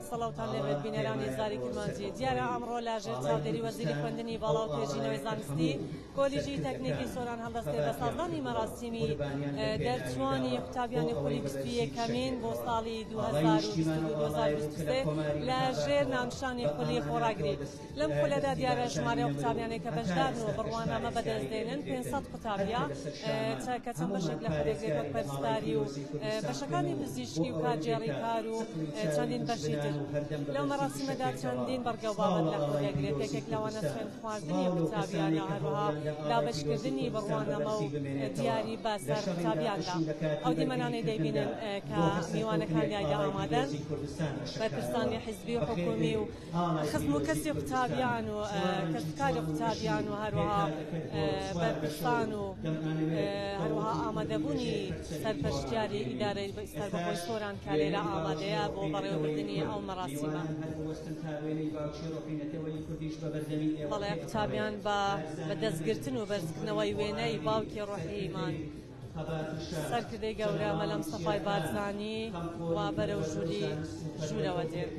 سەڵاوتان لەبێت بینەرانی زاری کرمانجی. دیارە ئەمڕۆ لاژێر چاودێری وەزیری خوێندنی باڵا و پێشینەوەی زانستی کۆلیژی تەکنیکی سۆران هەڵدەستێت بە سازانی مەراسیمی دەرچوانی قوتابیانی خولی 21ەمین بۆ ساڵی 2022-2023 لاژێر نامشانی خولی خۆراگری. لەم خولەدا دیارە ژمارە قوتابیانی کە بەشدارن و بڕوانامە بەدەستدێنن 500 قوتابیا کە چەند بەشێک لە خولێگرێت وەک پەرستاری و بەشەکانی پزیشکی و کارگێڕی کار و چەندین بەشی تر. لەو مەراسیمەدا چەندین بەرگە و بابەت لە خولێگرێت. یەکێک لەوانە خوێن خواردنی قوتابیانە، هەروەها دابەشکردنی بڕوانامە و دیاری باسەر قوتابیاندا. ئەو دیمەنانەی دەیبینن کە میوانەکانیایدا ئامادەن بەرپرسانی حیزبی و حکومی و خزم و کەسی قوتابیان و کەسبکاری قوتابیان و هەروەها بەرپرسان و هەروەها ئامادەبوونی سەرپەرشتیاری ئیدارەی سەربەخۆی سۆران کە لێرە ئامادەیە بۆ بەڕێوەبردنی ئەو مەراسیمە. بەڵێ قوتابیان بە دەستگرتن و بەرزکردنەوەی وێنەی باوکی ڕۆحیمان سەرکردەی گەورە مەلەم سەفای بارزانی و بەرەو ژوورەوە دێن.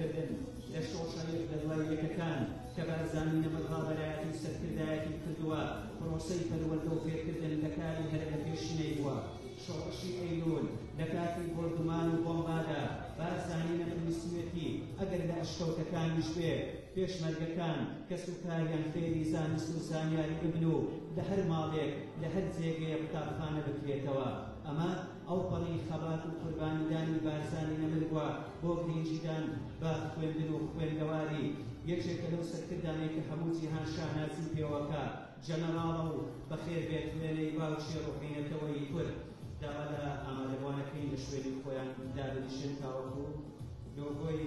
لشوشنی بدواییەکان کە بارزانی نەمەها بەلایەتی سەرکردایەتی کردووە پرۆسەی پەروەردە و فێرکردن لە کاری هەرە لە پێشینەی بووە. شۆڕشی ئەیلول لە کاتی بۆردمان و بۆمبادا بارزانی نەفرمیسوێتی ئەگەر لە ئەشکەوتەکانیش بێ پێشمەرگەکان کەس و کاریان فێری زانست و زانیاری ببن و لە هەر ماڵێک لە هەر جێگەیە قوتابخانە بکرێتەوە. ئەمە ئەو پەڕی خەبات و قوربانیدانی بارزانی نەمرگووە بۆ گرنگجیدان بە خوێندن و خوێندەواری. یەکێکە لەو سەرکردانەی کە هەموو جیهان شاهناسی پێوەکە جەنەراڵە و بەخێر بێت وێنەی باوکی ڕوحینەتەوەی کورد داوەدا ئامادەبوانەکەی لە شوێنی خۆیان دادەنیشن تاوەکو لۆگۆی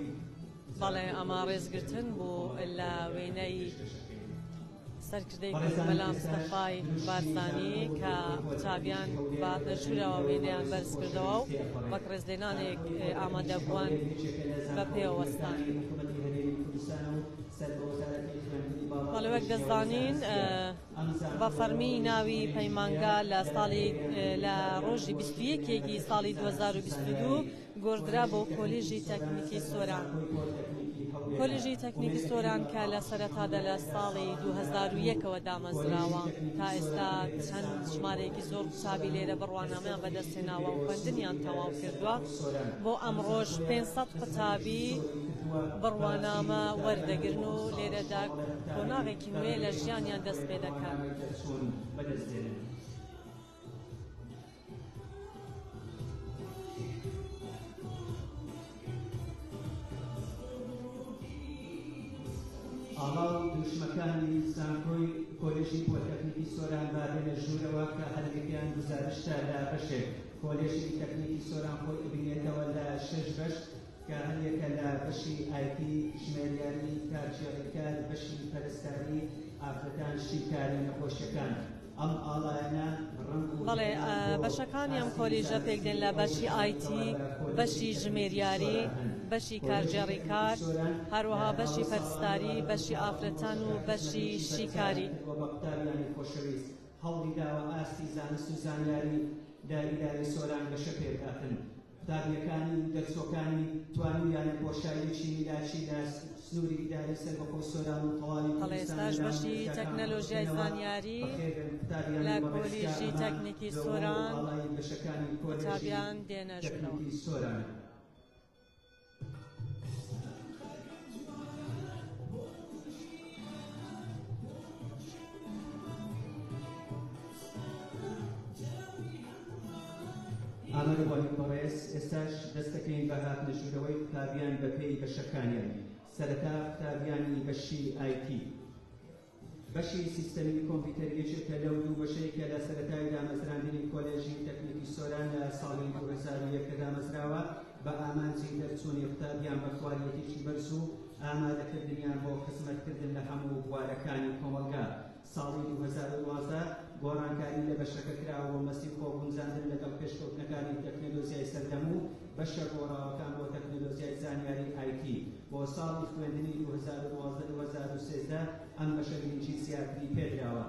بەڵێ ئەمە ڕێزگرتن بوو لە وێنەی سەرکردەی مەلام مستەفای بارزانی کە قوتابیان بە ژوورەوە وێنەیان بەرز کردەوە و وەک ڕێزلێنانێک ئامادەبووان بە پێوەستان. بەڵێ وەک دەزانین بە فەرمی ناوی پەیمانگا لە ڕۆژی 21 ساڵی 2022 گۆڕدرا بۆ کۆلیژی تەکنیکی سۆران. کۆلیژی تەکنیکی سۆران کە لە سەرەتادا لە ساڵی 2001ەوە دامەزراوە تا ئێستا چەند ژمارەیەکی زۆر قوتابی لێرە بڕوانامەیان بەدەستهێناوە و خوێندنیان تەواو کردووە. بۆ ئەمڕۆژ 500 قوتابی بڕوانامە وەردەگرن و لێرەدا کۆناغێکی نوێ لە ژیانیان دەست پێ دەکەن. ئاڵا و دوشمەکانی زانکۆی کۆلێژی پۆلتەکنیکی سۆران بادە لە ژوورەوە کە هەرێکیان گزارشتە لە بەشێک. کۆلێژی تەکنیکی سۆران خۆی ببینێتەوە لە 6 بەش کە هەندێکە لە بەشی ئایتی، ژمێریاری، کارژێڕیکار، بەشی پەرستاری، ئافرەتان، شیکاری نەخۆشیەکان. ئەم ئاڵایانە بەڵێ بەشەکانی ئەم کۆلیژە پێکدێن لە بەشی ئایتی، بەشی ژمێریاری، بەشی کارژێڕیکار، هەروەها بەشی پەرستاری، بەشی ئافرەتان و بەشی شیکاری. قوتابیانی خۆشەویست هەوڵی داوە ئاستی زانست و زانیاری دایداری سۆران بەشە پێکاتن. قوتابیەکانی دەرچۆکانی توانیان بۆشایەکی میلاچی لە سنووری ئیداری سەربەخۆی سۆران و تەواوی ئێستاش بەشی تەکنەلۆژیای زانیاری لە کۆلیژی تەکنیکی سۆران قوتابیان دێنە ژوورەوە. ئامادەبوونی بەڕێز ئێستاش دەستەکەین بە هاتنە ژوورەوەی قوتابیان بە پێی بەشەکانیان. سەرەتا قوتابیانی بەشی ئایتی. بەشی سیستەمی کۆمپیوتەر یەکێکە لەو دوو بەشەی کە لە سەرەتای دامەزراندنی کۆلێژی تەکنیکی سۆران لە ساڵی 2001 دامەزراوە بە ئامانجی دەرچوونی قوتابیان بە خواریەتێکی بەرز و ئامادەکردنیان بۆ خزمەتکردن لە هەموو بوارەکانی کۆمەلگا. ساڵی 2012 گۆڕانکاری لە بەشەکە کراوە بۆ مەسی خۆگونجاندن لەگەڵ پێشکەوتنەکانی تەکنۆلۆژیای سەردەموو بەشە گۆڕاوەکان بۆ تەکنۆلۆژیای زانیاری ئایتی. بۆ ساڵی خوێندنی 2012-2013 ئەم بەشە گرنگی زیاتری پێدراوە.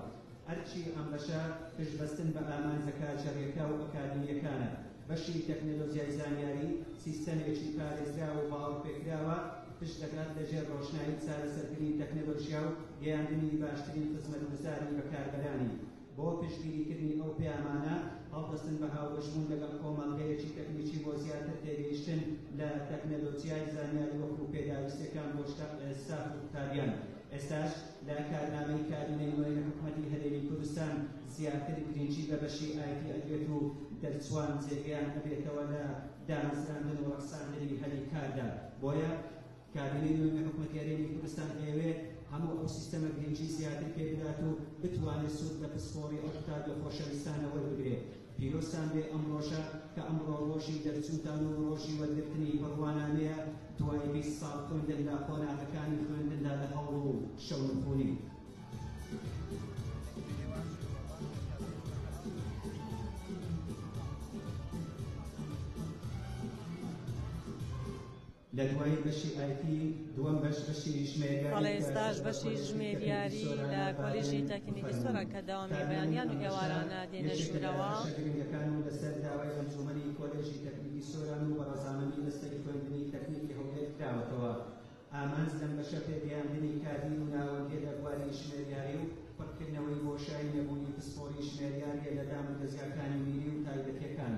هەرچی ئەم بەشە پشتبەستن بە ئامانجە کارژێڕیەکە و ئەکادمیەکانە. بەشی تەکنۆلۆژیای زانیاری سیستەمێکی پارێزراوە و باوەڕپێکراوە پشت دەکات لەژێر ڕۆشنایی چارەسەرکردنی تەکنۆلۆژیا و گەیاندنی باشترین خزمەتگوزاری بەکاربەرانی بۆ پشتگیریکردنی ئەو پەیامانە هەڵدەستن بە هاوبەشبوون لەگەڵ کۆمەڵگەیەکی تەکنیکی بۆ زیاتر تێگەیشتن لە تەکنۆلۆژیای زانیاری وەکو پێداویستەکان بۆ ساف و قوتابیان. ئێستاش لە کارنامەی کابینەی نوێی حکوومەتی هەرێمی کوردستان زیاتر گرنگی بە بەشی ئایتی ئەدوێت و دەرچوان جێگەیان ئەبێتەوە لە دامەزراندن و ڕەخساندنی هەلی کاردا. بۆیە کابینەی نوێی حکوومەتی هەرێمی کوردستان ئێوێت هەموو ئەو سیستەمە گرنگی زیاتر پێ بدات و بتوانێت سوود لە پسپۆڕی ئەو قوتابیە خۆشەویستانە وەربگرێت. پیرۆستان بێ ئەمڕۆژە کە ئەمڕۆ ڕۆژی دەرچوونتان و ڕۆژی وەرگرتنی بڕوانانەیە دوای 20 ساڵ خوێندن لە قۆناغەکانی خوێندندا لە هەوڵ و شەونخوونی. لە دوای بەشی ئایتی دووەم بەشی ژمێریاری بەڵێ ئێستاش بەشی ژمێریاری لە کۆلیژی تەکنیکی سۆران کە داوامی بەیانیان و ئێوارانە دێنە ژوورەوە. شەگرنگەکان و لەسەر داوای ئەنجومەنی کۆلیژی تەکنیکی سۆران و بەڕێزانەمی دەستەی خوێندنی تەکنیکی هەولێر کراوەتەوە. ئامانج لەم بەشە پێگەیاندنی کاری و ناوەندی دەرباری ژمێریاری و پڕکردنەوەی بۆشایی نەبوونی پسپۆڕی ژمێریاریە لە دامەگەزیەکانی میری و تایبەتیەکان.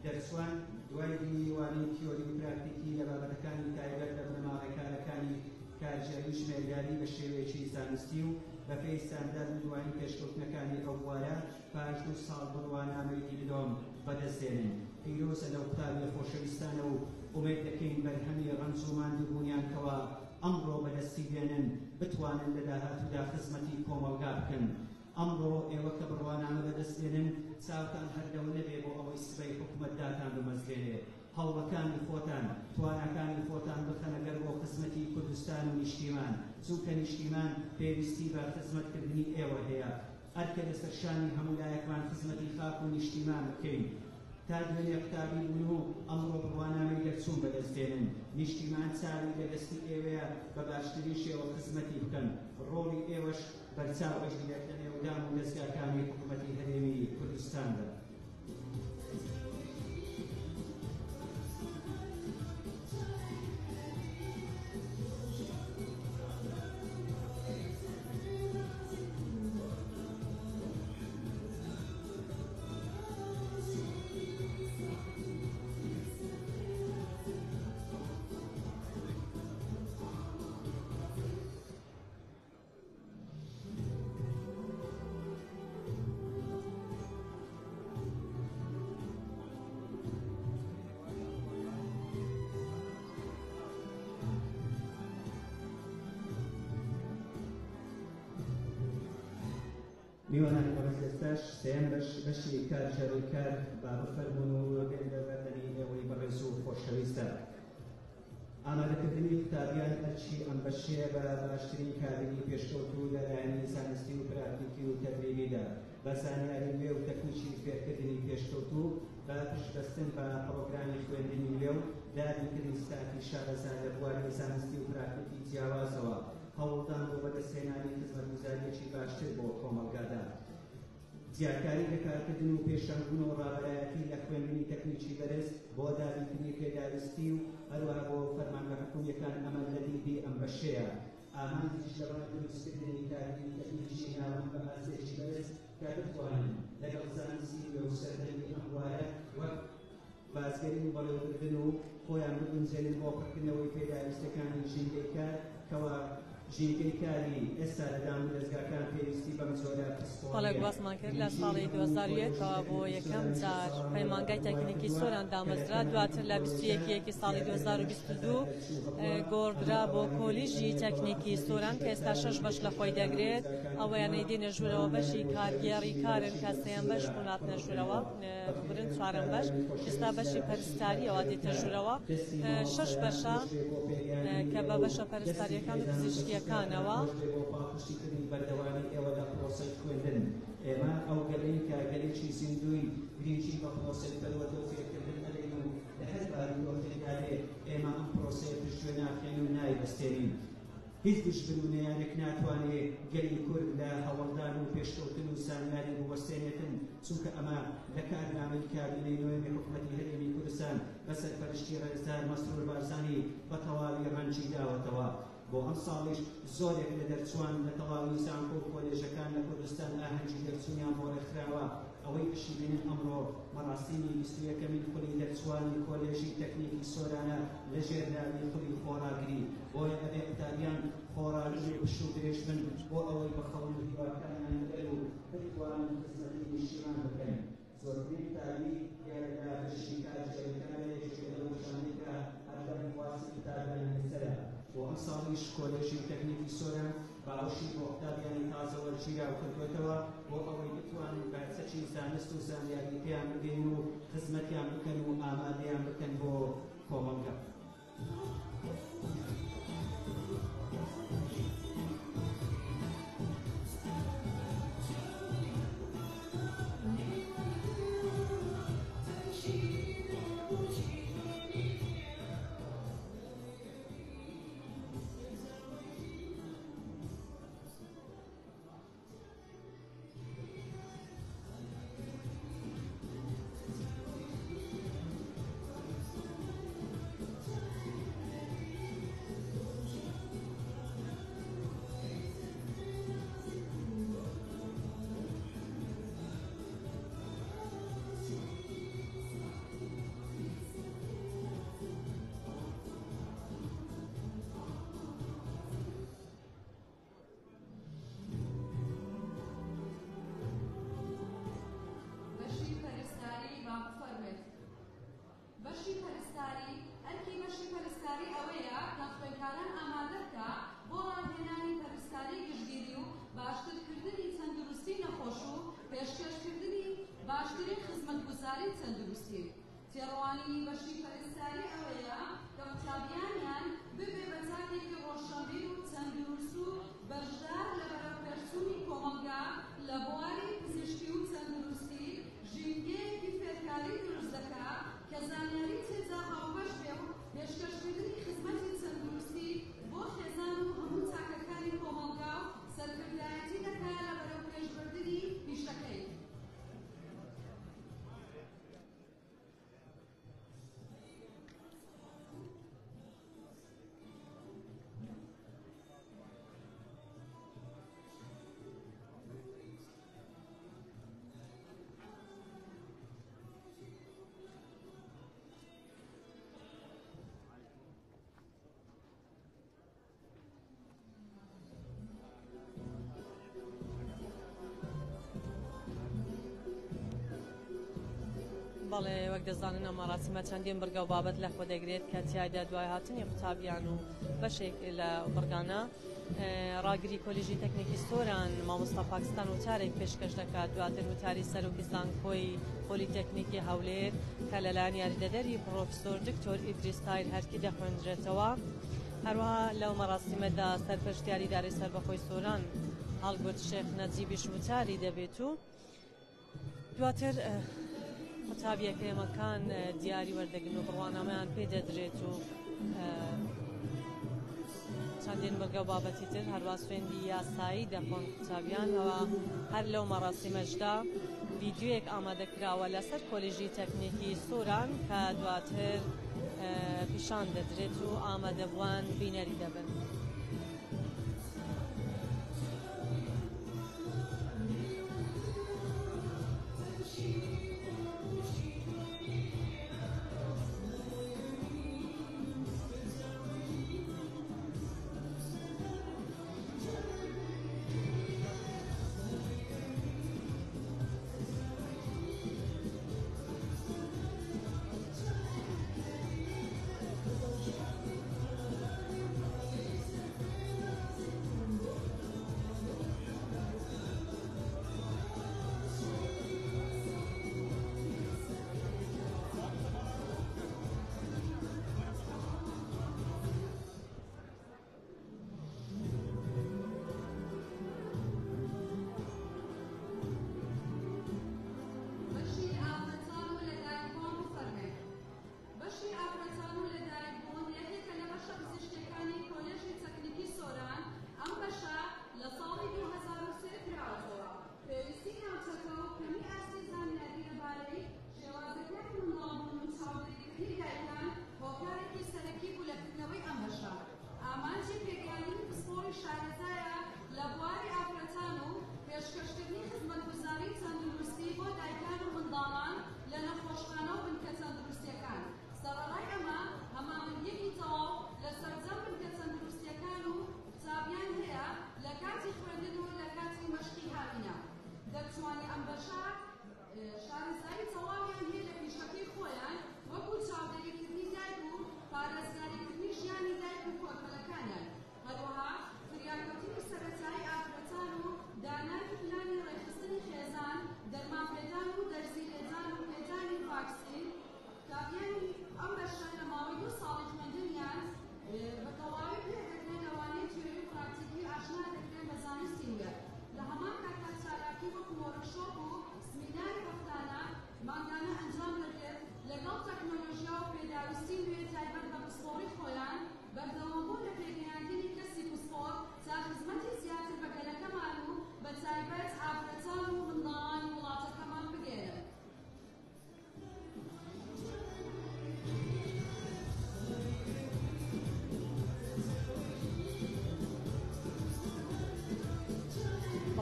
دەرچوان دوای دیوانی تیۆری و پراکتیکی لە بابەتەکانی تایبەت لە بنەماڵەکارەکانی کارژێری ژمێریاری بە شێوەیەکی زانستی و بە پێی سانداد و دوای پێشکەوتنەکانی ئەو بوارە پاش 2 ساڵ بڕوانامەی دیپلۆم بەدەستێنن. پیرۆزە لەو قوتابیە خۆشەویستانە و ئومێد دەکەین بەرهەمی ڕەنج و ماندووبوونیانکەوە ئەمڕۆ بەدەستی بێنن بتوانن لە داهاتوودا خزمەتی کۆمەلگا بکەن. ئەمڕۆ ئێوە کە بڕوانامە بەدەستێنن چاوتان هەردەو نەبێ بۆ ئەوەی سبەی حکوومەتداتان بمەزرێنێ. هەوڵەکانی خۆتان توانەکانی خۆتان بخەنەگەر بۆ خزمەتی کوردستان و نیشتیمان چونکە نیشتیمان پێویستی بە خزمەتکردنی ئێوە هەیە. هەرکە لەسەر شانی هەموو لایەکمان خزمەتی خاک و نیشتیمان بکەین. تا دوێنێ قوتابی بوون و ئەمڕۆ بڕوانامەی دەرچوون بەدەستێنن. نیشتیمان چاوی لە دەستی ئێوەیە بە باشترین شێوە خزمەتی بکەن. ڕۆڵی ئێوەش بەرچاو ئەژێت لە نێودام و دەستگاکانی حکوومەتی هەرێمی کوردستاندا. میوانانی بەڕێزێستاش سێم بەشی کارژێڕی کار با بفەرمون و بێن لەبەردەنی ئێوەی بەڕێز و خۆشەویستە. ئامادەکردنی قوتابیان هەرچی ئەم بەشەیە بە باشترین کارێکی پێشکەوت و لەلایەنی زانستی و پراکتیکی و تەدریبیدا بە زانیاری نوێ و تەکنیکی فێرکردنی پێشکەوت و بە پشتبەستن بە پڕۆگرامی خوێندنی نوێ و دادنکردنی ستافی شارەزا لە بواری زانستی و پراکتیکی جیاوازەوە هەوڵدان بۆ بەدەستهێنانی خزمەتگوزاریەکی باشتر بۆ کۆمەلگادا. زیادکاری لە کارکردن و پێشانگون و ڕابەرایەتی لە خوێندنی تەکنیکی بەرز بۆ دابینکردنی پێداویستی و هەروەها بۆ فەرمانگە حکوومیەکان ئەمە لە دیدی ئەم بەشەیە. ئامانجیش لەڕای دروستکردنی کارکردنی تەکنیکی ناوەند بە ئاسێکی بەرز کە بتوانن لەگەڵ زانستی و سەردەمی ئەم بوارە وەک بازگەری و بەڕێوەبردن و خۆیان بگونجێنن بۆ پڕکردنەوەی پێداویستەکانی ژینگەی کار کەوا ژینگەی کاری ئێستا لەدام و دەستگاکان پێویستی بەم جۆرە پسپۆڕیە. بەڵێ گواستمان کرد لە ساڵی 2001ەوە بۆ یەکەم جار پەیمانگای تەکنیکی سۆران دامەزرا دواتر لە 21 ساڵی 2022 گۆڕدرا بۆ کۆلیژی تەکنیکی سۆران کە ئێستا 6 بەش لە خۆی دەگرێت ئەوەیانەی دێنە ژوورەوە بەشی کارگێڕی کارن کە سێیەم بەش بووناتنە ژوورەوە برن چوارەم بەش ئێستا بەشی پەرستاریەوە دێتە ژوورەوە 6 بەشە کە بە بەشە پەرستاریەکان و پزیشکیەکانەوە بەردەوانی ئێوە لە پرۆسەی خوێندن. ئێمە ئەو گەلەی کارگەرێکی زیندوی گرنگی بە پرۆسەی بەروەتە و فێرکردن ئەدەین و لە هەر باری ئێمە ئەم پرۆسەیە پشتگوێ ناکەین و نایبەستێنین. هیچ دژبنونەیانێک ناتوانێت گەلی کورد لە هەوڵدان و پێشکەوتن و سانیاری بوەستێنێتن چونکە ئەمە لە کارنامەی کابینەی نوێنی حکوومەتی هەرێمی کوردستان بەسەر پەرشتی ڕێزدار مەسرور بارزانی بە تەواوی ڕەنجی داوەتەوە. بۆ ئەم ساڵیش زۆرێک لە دەرچوان لە تەواوی زانکۆ و کۆلێژەکان لە کوردستان ئاهەنگی دەرچوونیان بۆ ڕێکخراوە. ئەوەی پشیبینن ئەمڕۆ مەڕاستینی 21مین خولی دەرچوانی کۆلێژی تەکنیکی سۆرانە لە ژێردانی خولی خۆراگری بۆیە ئەبێ قوتابیان خۆراگری پش و درێژ بن بۆ ئەوەی بە خەون و هیواکانیان لەگەل و بتوانن خزمەتی نیشتیمان بکەن. زۆربەی قوتابی دیارە پشتی کارجێڕەکانێکی لە وشانێکە هەردەمی واسی قوتابیان لەسەرە. بۆ ئەم ساڵیش کۆلێژی تەکنیکی سۆران باوشی بۆ قوتابیانی تازەوە گیراو کردوێتەوە بۆ ئەوەی بتوانن بەرچەی زانست و زانیاری پێیان بگەین و خزمەتیان بکەن و ئامادەیان بکەن بۆ کۆمەڵگە. تێڕوانی بەشی پەرستاری ئەوەیە کە قوتابیانیان ببێ بە چاکێکی ڕۆشنبیر و چەندروست و بەشدار لە بەرەوپێچوونی کۆمەلگا لە بواری پزیشکی و چەندروستی ژینگەیەکی فێرکاری دروست دەکات کە زانیاری تێجا هاوبەش بێ و پێشکەشکردنی خزمەتی چەندروستی بۆ خێزان و هەموو چاکەکانی کۆمەلگا و سەرکردایەتی دەکات لە بەرەوپێشبردننی پیشەکەی. بەڵێ وەک دەزانن ئەمە ڕاستیمە چەندین بڕگە و بابەت لە خۆ دەگرێت کە تیایدا دوای هاتنی قوتابیان و بەشێک لە بڕگانە ڕاگری کۆلیژی تەکنیکی سۆران مامۆستا پاکستان وتارێک پێشکەش دەکات دواتر وتاری سەرۆکی زانکۆی پۆلیتەکنیکی هەولێر کە لەلایەن یاریدەدەری پرۆفسۆر دکتۆر ئیدریس تایر هەرکی دەخوێنرێتەوە. هەروەها لەو مەڕاستیمەدا سەرپەرشتیاری دارەی سەربەخۆی سۆران هەڵگورد شێخ نەجیبیش وتاری دەبێت و دواتر قوتابیەکە ئێمەکان دیاری وەردەگرن و بڕوانامەیان پێ دەدرێت و چەندین بەرگە و بابەتی تر هەروە سوێندی یاسایی دەخۆن قوتابیانەوە. هەر لەو مەڕاستیمەشدا ڤیدیۆیەک ئامادەکراوە لەسەر کۆلیژی تەکنیکی سۆران کە دواتر پیشان دەدرێت و ئامادەبووان بینەری دەبن.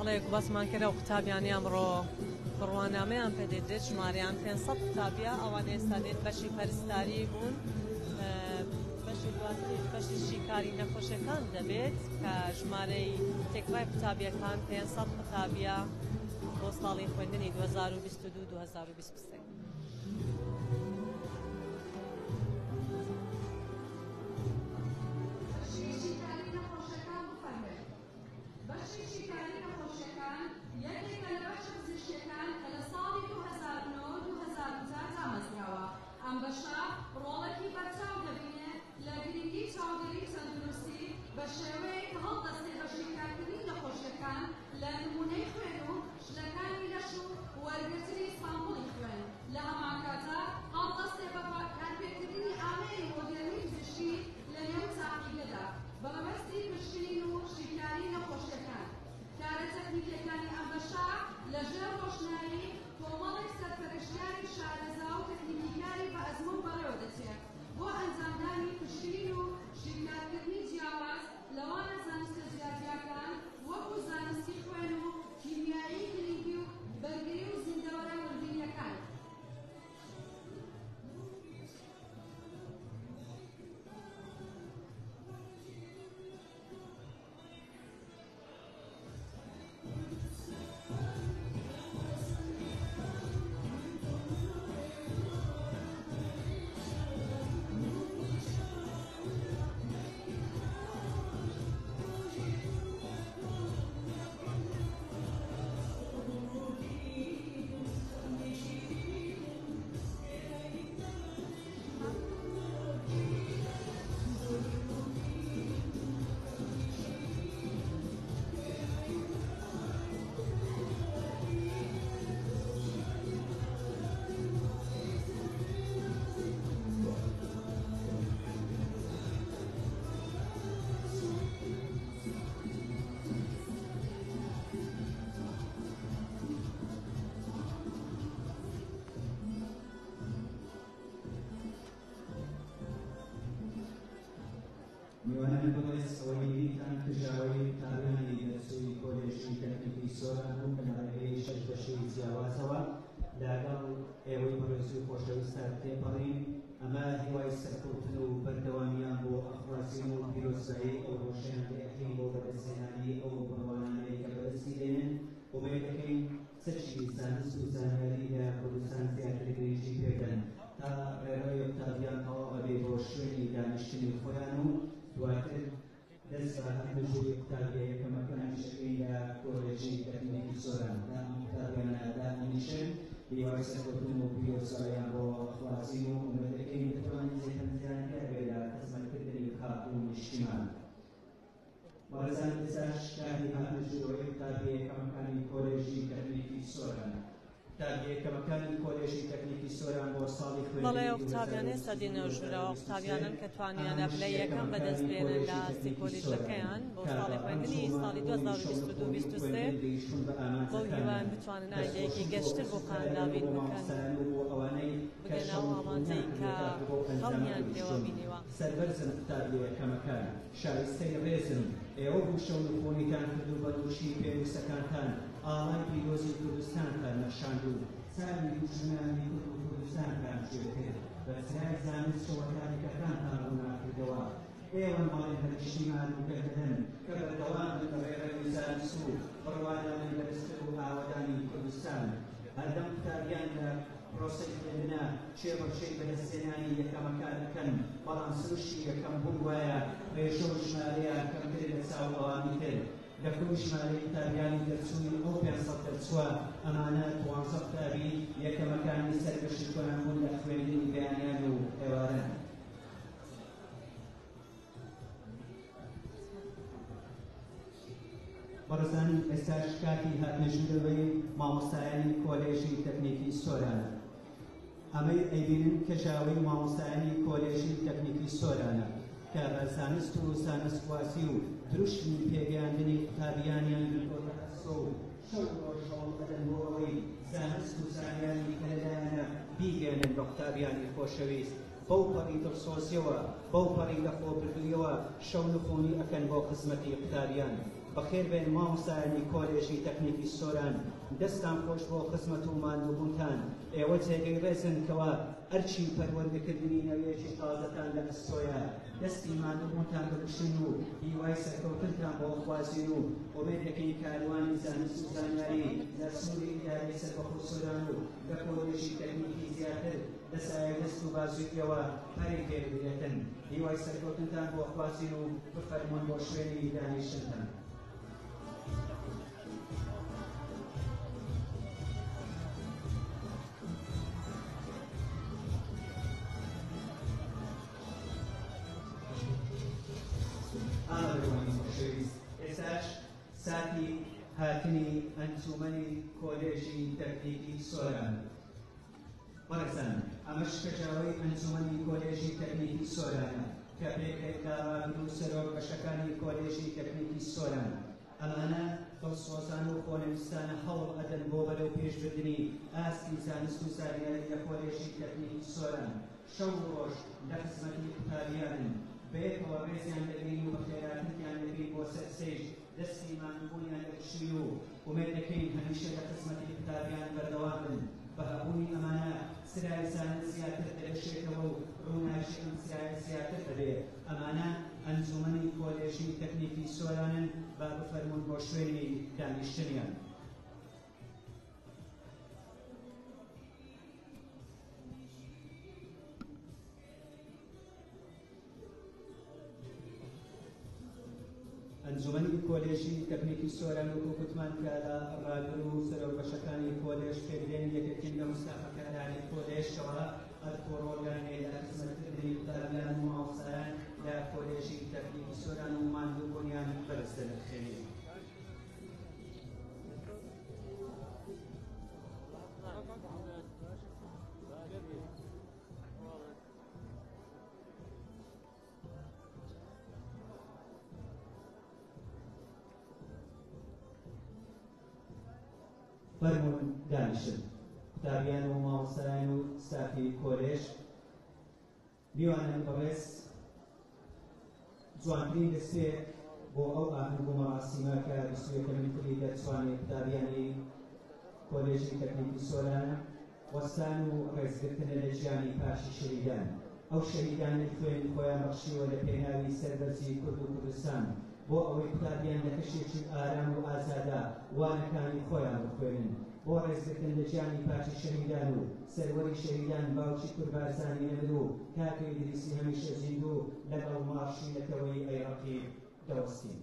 بەڵێ باسمان کرا و قوتابیانی ئەمڕۆ بڕوانامەیان پێدێت ژمارەیان 500 قوتابیە ئەوان ئێستا دێت بەشی پەرستاری بوون بەشی دواتر بەشی شیکاری نەخۆشیەکان دەبێت کە ژمارەی تێکڕای قوتابیەکان 500 قوتابیە بۆ ساڵی خوێندنی 2022-2023. میوانە بەڕێز ئەوەی دیتان کژاوەی قوتابیانی دەرسووی کۆلێژی تەکنیکی سۆران بوو کە ناڕێگەی شەش بەشەی جیاوازەوە لەگەڵ ئێوەی بەڕێز و خۆشەویستان تێپەڕین ئەمە هیوای سەرکەوتن و بەردەوامیان بۆ ئەفراسین و پیرۆزایی ئەو ڕۆژیان دەکەین بۆ بەدەستهێنانی ئەو بڕوانانەی کە بەدەستی دێنن وبێ دەکەین سەرچی زانست و زانیاری لە کوردستان زیاتر گرنگی پێدەن تا ڕێڕەوی قوتابیان تەواو ئەبێ بۆ شوێنی دانیشتنی خۆیان و دواتر دەست بە هەندێک قوتابیە یەکەمەکان شەکەی لە کۆلێژی تەکنیکی سۆران دا ئەم قوتابیانە دانیشن هیوای سەرکەوتن و پیرۆزاییان بۆ خوازی و وبێ دەکەین بتوانین زیاتر بێ لە خزمەتکردنی خاڵ و نیشتیمان. وەرزان ئێستاش کاری هاتووەوەی قوتابیە یەکەمەکانی کۆلێژی تەکنیکی سۆران. بەڵێ ئەو قوتابیان ئێستا دێنەوە ژوورەوە قوتابیانن کە توانیانە پلەی یەکەم بەدەست بێنن لە ئاستی کۆلیژەکەیان بۆ ساڵی خوێندنی ساڵی 2022-2023 بۆ هیوان بتوانن ئایدەیەکی گەشتر بۆ خانەدابین بکەن بگەنەوە ئامانجەی کە هەڵمیان پێوە بینیوە. سەربەرزن قوتابیە یەکەمەکان شایستەی ڕێزن ئێوە بوو شەو نخۆنیتان کرد و بەدووشی پێویستەکانتان ئاڵای پیرۆزی کوردستانتان نەشاند و ساوی دوژمنانی کورد و کوردستانتان شێکرد بە سرای زانست شەوەتاریکەکانتان ڕووناکردەوە. ئێوە ماڵی هەرگشتیمان وکردن کە بەردەوام بن بە ڕێڕەوی زانست و بڕوانانی بەرزتر و ئاوادانی کوردستان. هەردەم قوتابیان لە پرۆسەی خوێندنە شێوەشەی بەدەستهێنانی یەکەمەکان دەکەن بەڵام سروشتی یەکەم بوون وایە ڕێژۆ ژمارەیە کەمتر لە چاو ئەوانی تر. لەکەم ژمارەی قوتابیانی دەرچوونی ئەو 500 دەرچووە ئەمانە 12 قوتابی یەکەمەکانی سەربەشی کۆنان بوون لە خوێندنی بەیانیان و ئێواران. بەڕێزان ئێستاش کاتی هاتنەژوورەوەی مامۆستایانی کۆلێژی تەکنیکی سۆرانە. ئەمەی ئەیبینن کەژاوەی مامۆستایانی کۆلێژی تەکنیکی سۆرانە کە بە زانست و زانستواسی و دروشتنی پێگەیاندنی قوتابیانیان بۆ شەو ڕۆژهەڵ ئەدەن بۆ ئەوەی زانست و زانیاری کە لەلایەنە بیگەێنن بە قوتابیانی خۆشەویست بەو پەڕی دڵسۆزیەوە بەو پەڕی لەخۆبردوویەوە شەو نخۆنی ئەکەن بۆ خزمەتی قوتابیان. بەخێر بێن مامۆستایانی کۆلێژی تەکنیکی سۆران دەستان خۆش بۆ خزمەت و ماندووبوونتان ئێوە جێگەی ڕێزن کەوا ئەرچی پەروەردەکردنی نەوێژی تازەتان لە ئەستۆیە دەستی ماندووبوونتان بکشن و هیوای سەرکەوتنتان بۆ خوازین و ئومێدەکەی کاروانی زانست و زانیاری لە سووری ئیدارەی سەربەخۆ سۆران و لە کۆلێژی تەکنیکی زیاتر لەسایە دەست و بازوویەوە هەرێک دێبێتن هیوای سەرکەوتنتان بۆ خوازین و بفەرمون بۆ شوێنی دانیشتنتان. ساتی هاتنی ئەنجومەنی کۆلێژی تەکنیکی سۆران. وەرزان ئەمەش کەژاوەی ئەنجومەنی کۆلێژی تەکنیکی سۆرانە کە پێکەی داڕاگر و سەرۆکبەشەکانی کۆلێژی تەکنیکی سۆران. ئەمانە دڵسۆزان و خۆنەویستانە هەوڵ ئەدەن بۆ بەرەو پێشبردننی ئاستی زانست و زانیاری لە کۆلێژی تەکنیکی سۆران. شەو و ڕۆژ لە خزمەتی قوتابیانن بەیەکەوە ڕێزیان دەگرین و بە خێراتنیان دەگرین بۆ سەرسەیش دەستی ماندووبوونیان دەکشین و ئومێد دەکەین هەمیشە لە خزمەتی قوتابیان بەردەوام بن. بە هەبوونی ئەمانە سرای زانست زیاتر دەگەشێتەوە و ڕووناکیی ئەم سرایە زیاتر دەبێت. ئەمانە ئەنجومەنی کۆلێژی تەکنیکی سۆرانن با بفەرمون بۆ شوێنی دانیشتنیان. ئەنجومەنی کۆلێژی تەکنیکی سۆران وەکو گوتمان کە لە ڕاگر و سەرۆکبەشەکانی کۆلێژ پێدرێن یەکێکین لە مستافەکانانی کۆلێژەوە ئەلکۆڕۆلانێ لە خزمەتکردنی قوتابیان و مامۆستایان لە کۆلێژی تەکنیکی سۆران و ماندووبوونیان بەرزتر دەخێنێت. فەرمون دانیشن قوتابیان و مامۆستایان و ستافی کۆلێژ میوانن بەڕێز جوانترین دەستپێک بۆ ئەو ئاهەنگ و مەراسیمە کە 21 خولی دەتوانێت قوتابیانی کۆلێژی تەکنیکی سۆرانە وەستان و ڕێزگرتنە لە ژیانی پاشی شەهیدان. ئەو شەهیدانی خوێن خۆیان بەخشیوە لە پێناوی سەربەرزی کورد و کوردستان بۆ ئەوەی قوتابیان لە کەشێکی ئارام و ئازادا وانەکانی خۆیان بخوێنن بۆ ڕێزگرتن لە ژیانی پاچی شەهیدان و سەروەری شەهیدان باوکی کوربارزانی نەبر و کاکەی ئیدریسی هەمیشە زیندوو لەگەڵ مارشی نەتەوەی عێراقی دەوەستین.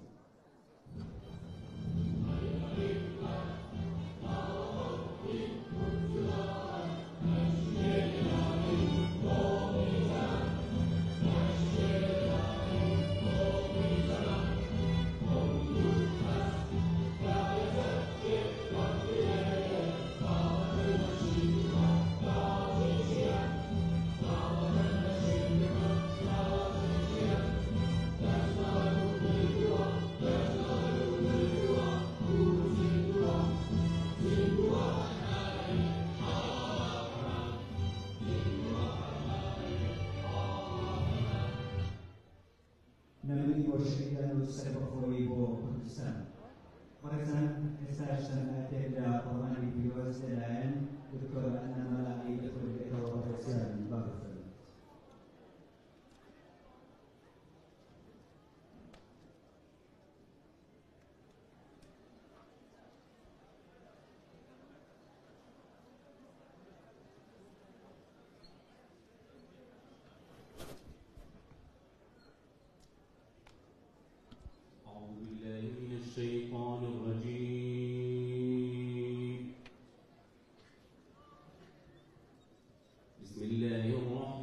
نەمەنی بۆ شەهیدان و سەربەخۆیی بۆ کوردستان. وەرزان ئێستاش تەنهاتێک لە قوڕانی پیرۆز لەلایەن دکتۆر ئەنا مەلاقی دەتوانێتەوە ڕێزیان بابەت. الشيطان الرجيم. بسم الله الرحمن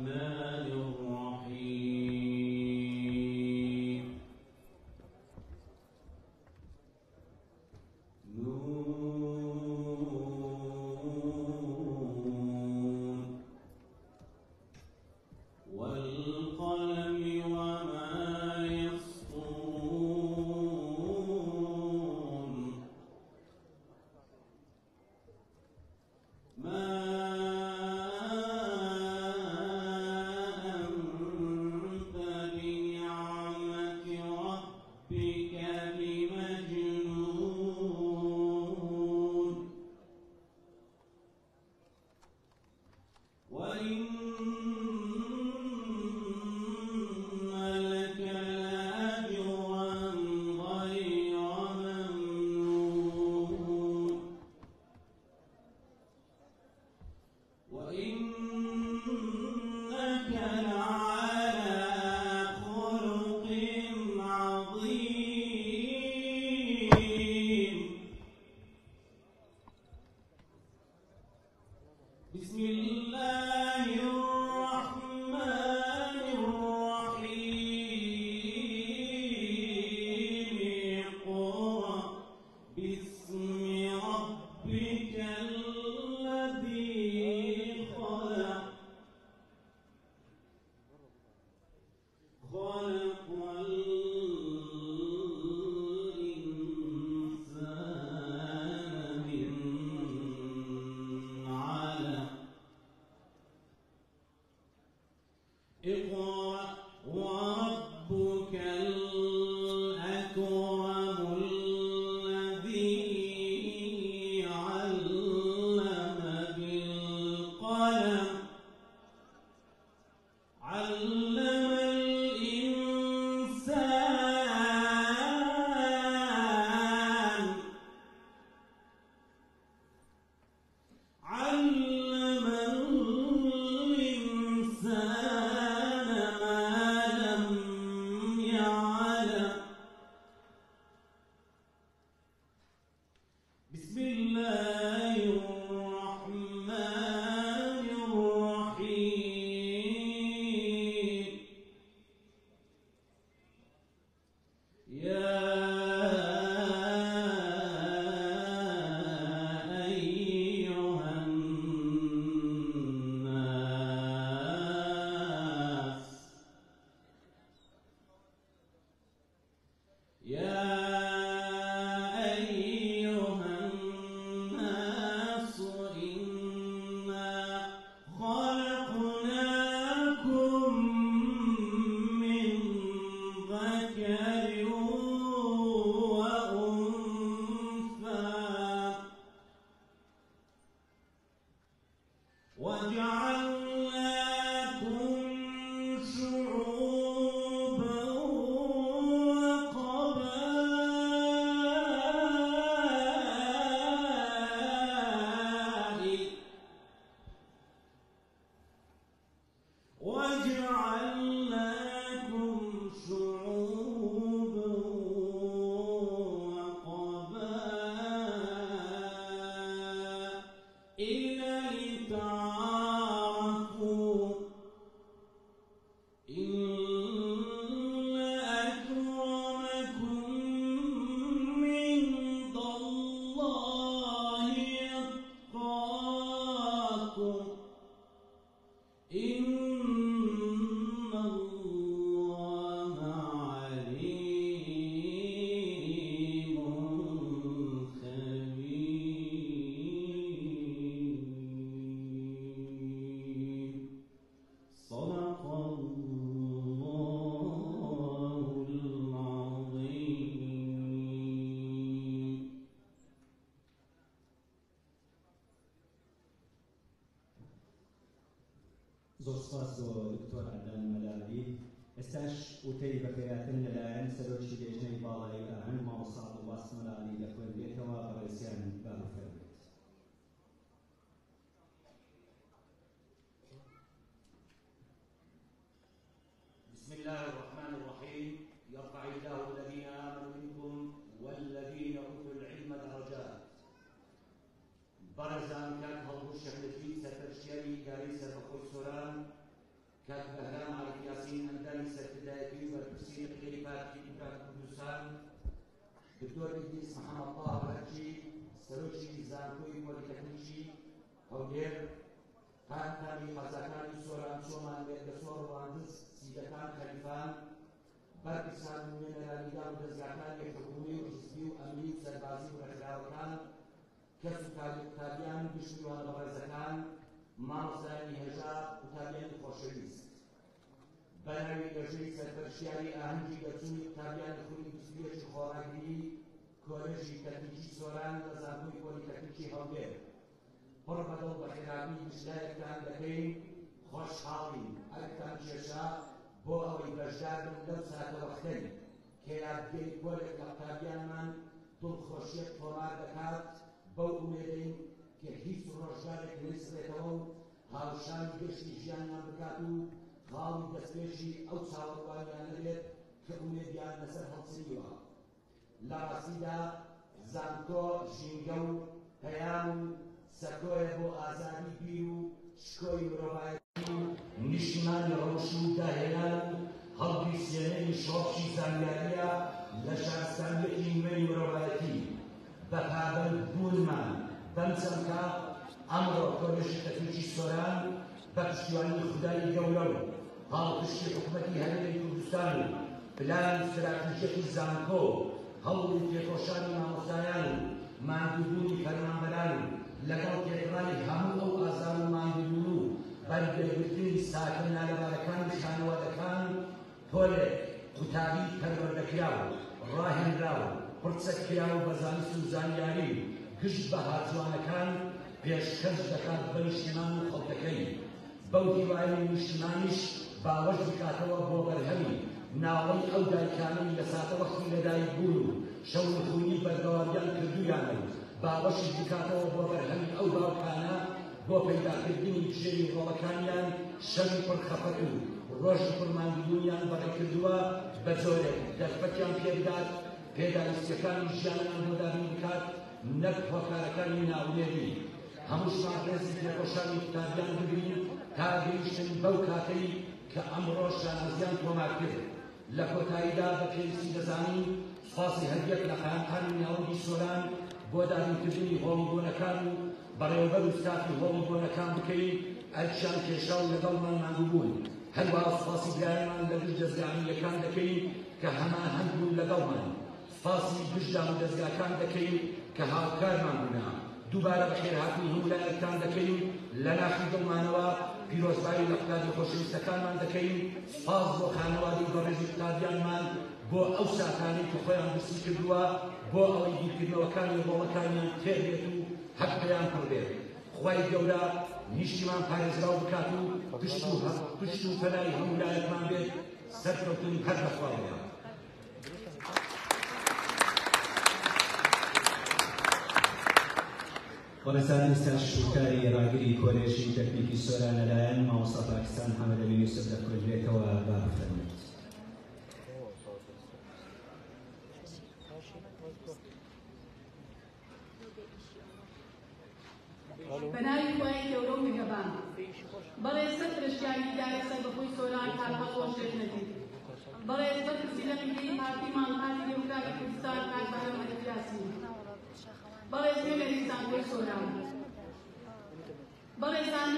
زۆر سپاس بۆ دکتۆر عەدنان مەلاردی. ئێستاش وتەی بەپێهاتن لەلایەن سەرۆکی لێژنەی باڵای ئاهەنگ مامۆستا عەبدوڵباس مەلاردی دەخوێنرێتەوە بەڕێزیان با بفەرمێت. بسم الله الرحمن الرحيم. يرفع الله الذين آمنوا منكم والذين أوتوا العلم درجات. برزان كان هەڵبوو شەکلەتی سەرپەرشتیاری ئیدارەی سەربەخۆی سۆران کاک بەهرام عەرەفی یاسین ئەندامی سەرکردایەتی و بەرپرسی لەقێری پارتی کوردستان کوردستان، دکتۆر ئیدریس محەممەد تاهر هەرچی سەرۆکی زانکۆی پۆلیتەکنیکی هەولێر، کارتانی قەزاکانی سۆران چۆمان لە سۆڕ ڕواندز سیدەکان خەلیفان، بەرپرسان و نوێنەرانیدان و دەستگاکانی حکومی و حیزبی و ئەمنی و سەربازی و ڕێکخراوەکان، کەس و تابیان و گشتیوان بەڕێزەکان، مامۆستایانی هێژا و تابیانی خۆشەویست، بەناوی لەژێی سەرپەرشتیاری ئاهەنگی دەرچوونی قوتابیانی خولی دووسبێکی خۆڕاگری کۆلێژی تەکنیکی سۆران لە زانکۆی پۆلیتەکنیکی هەولێر، پڕ بەدڵ بە خێرایی بشدایەکتان دەکەین. خۆشحاڵین ئەگتان کێشا بۆ ئەوەی بەشدار بن لەو ساتەوەختەی کە یادگەی گۆلێک لە قوتابیانمان دڵخۆشیەت تۆمار دەکات. بەو ئومێدەین کە هیچ ڕۆژگارێک نەیسرێتەوە و هاوشانی گەشتی ژیانیان بکات و خاڵی دەستپێشی ئەو چاوەڕوانیان نەبێت کە ئومێدیان لەسەر هەڵسنیوە. لە ڕاستیدا زانکۆ ژینگە و پەیام و سەکۆیە بۆ ئازادی بیر و شکۆی مرۆڤایەتی و نیشتیمانی ڕەوش و داهێنان و هەڵگری سێنەی شۆڕشی زانیاریە لە شارستانیەتی نوێی مرۆڤایەتی. بەپابند بوونمان بەم چەمکە ئەمڕۆ کۆلێژی تەکنیکی سۆران بە پشتیوانی خودای گەورە و پاڵپشتی حکوومەتی هەرێمی کوردستان و پلان استراتیژیەتی زانکۆ هەوڵی تێکۆشانی مامۆستایان و ماندووبوونی فەرمانبەران و لەگەڵ تێکڕانی هەموو ئەو ئازار و ماندووبوون و بەرگەرگرتنی ساکن نالەبارەکان و خانەوادەکان پۆلێک قوتابی پەروەردەکراوە ڕاهێنراوە پڕچەکراوە بە زانست و زانیاری و گشت بە هاتووانەکان پێشکەش دەکات بە نیشتمان و خەڵکەکەی بەو دیوانی نیشتمانیش باوەش بکاتەوە بۆ بەرهەمی ناوەی ئەو دایکانەی لە ساتە وەختی لەدایک بوون و شەونخوونی بەردەوامیان کردویانە و باوەشی بکاتەوە بۆ بەرهەمی ئەو باوکانە بۆ پەیداکردنی ژێری ڕۆڵەکانیان شەوی پڕخەفەت و ڕۆژی پڕماندبوونیان بەڕێکردووە بە جۆرێک دەرفەتیان پێبدات پێداویستیەکانی ژیانیان بۆ دابین بکات نەک هۆکارەکانی ناونێری هەمووشمان ڕێزی تێکۆشانی قوتابیان بگرین تا گەیشتن بەو کاتەی کە ئەمڕۆ شانازیان تۆمار کرد لە کۆتاییدا بە پێویستی دەزانین سوپاسی هەریەک لە خایەنخانی ناوەندی سۆران بۆ دابینکردنی هۆڵبوونەکان و بەڕێوەبەر و ستافی هۆڵبوونەکان بکەین ئەرچیان کێشا و لەگەڵمان ماندووبوون هەروەها سوپاسی برایەمان لە گشت دەستگاهانیەکان دەکەین کە هەمان بوون لەگەڵمان سوپاسی گشتدام و دەستگاکان دەکەین کە هاوکارمان بوونە دووبارە بەخێرهاتنی هەموو لایەکان دەکەین لە ناخی دڵمانەوە پیرۆزبایی لە قوتابی خۆشەویستەکانمان دەکەین سوپاس بۆ خانەوادی بەڕێزی قوتابیانمان بۆ ئەو ساتانەی کە خۆیان برسی کردووە بۆ ئەوەی بیرکردنەوەکانی ڕۆڵەکانیان تێر بێت و حەق پێیان پڕ بێت خوای گەورە نیشتیمان پارێزراو بکات و پشت و پەنای هەموو لایەکمان بێت سەرکەوتن هەر بەخواوەیە وەرزانی سەرشوکاری ڕاگری کۆلێژی تەکنیکی سۆران لەلایەن مامۆستا پاکستان حەمەد ئەمین یوسف دەکوژرێتەوە با بفەرمێت. بەناوی خوای گەورە و میهرەبان بەڕێز سەرپرشتیاری ئیدارەی سەربەخۆی سۆران کاربەخۆش دێژنەدی بەڕێز بەرپرسیدەرێکی پارتیمان پارتی دموکراتی کوردستان کاک بەهرەم ئەلیاسی بەڕێز نوێنەری زانکۆی سۆران بەڕێزان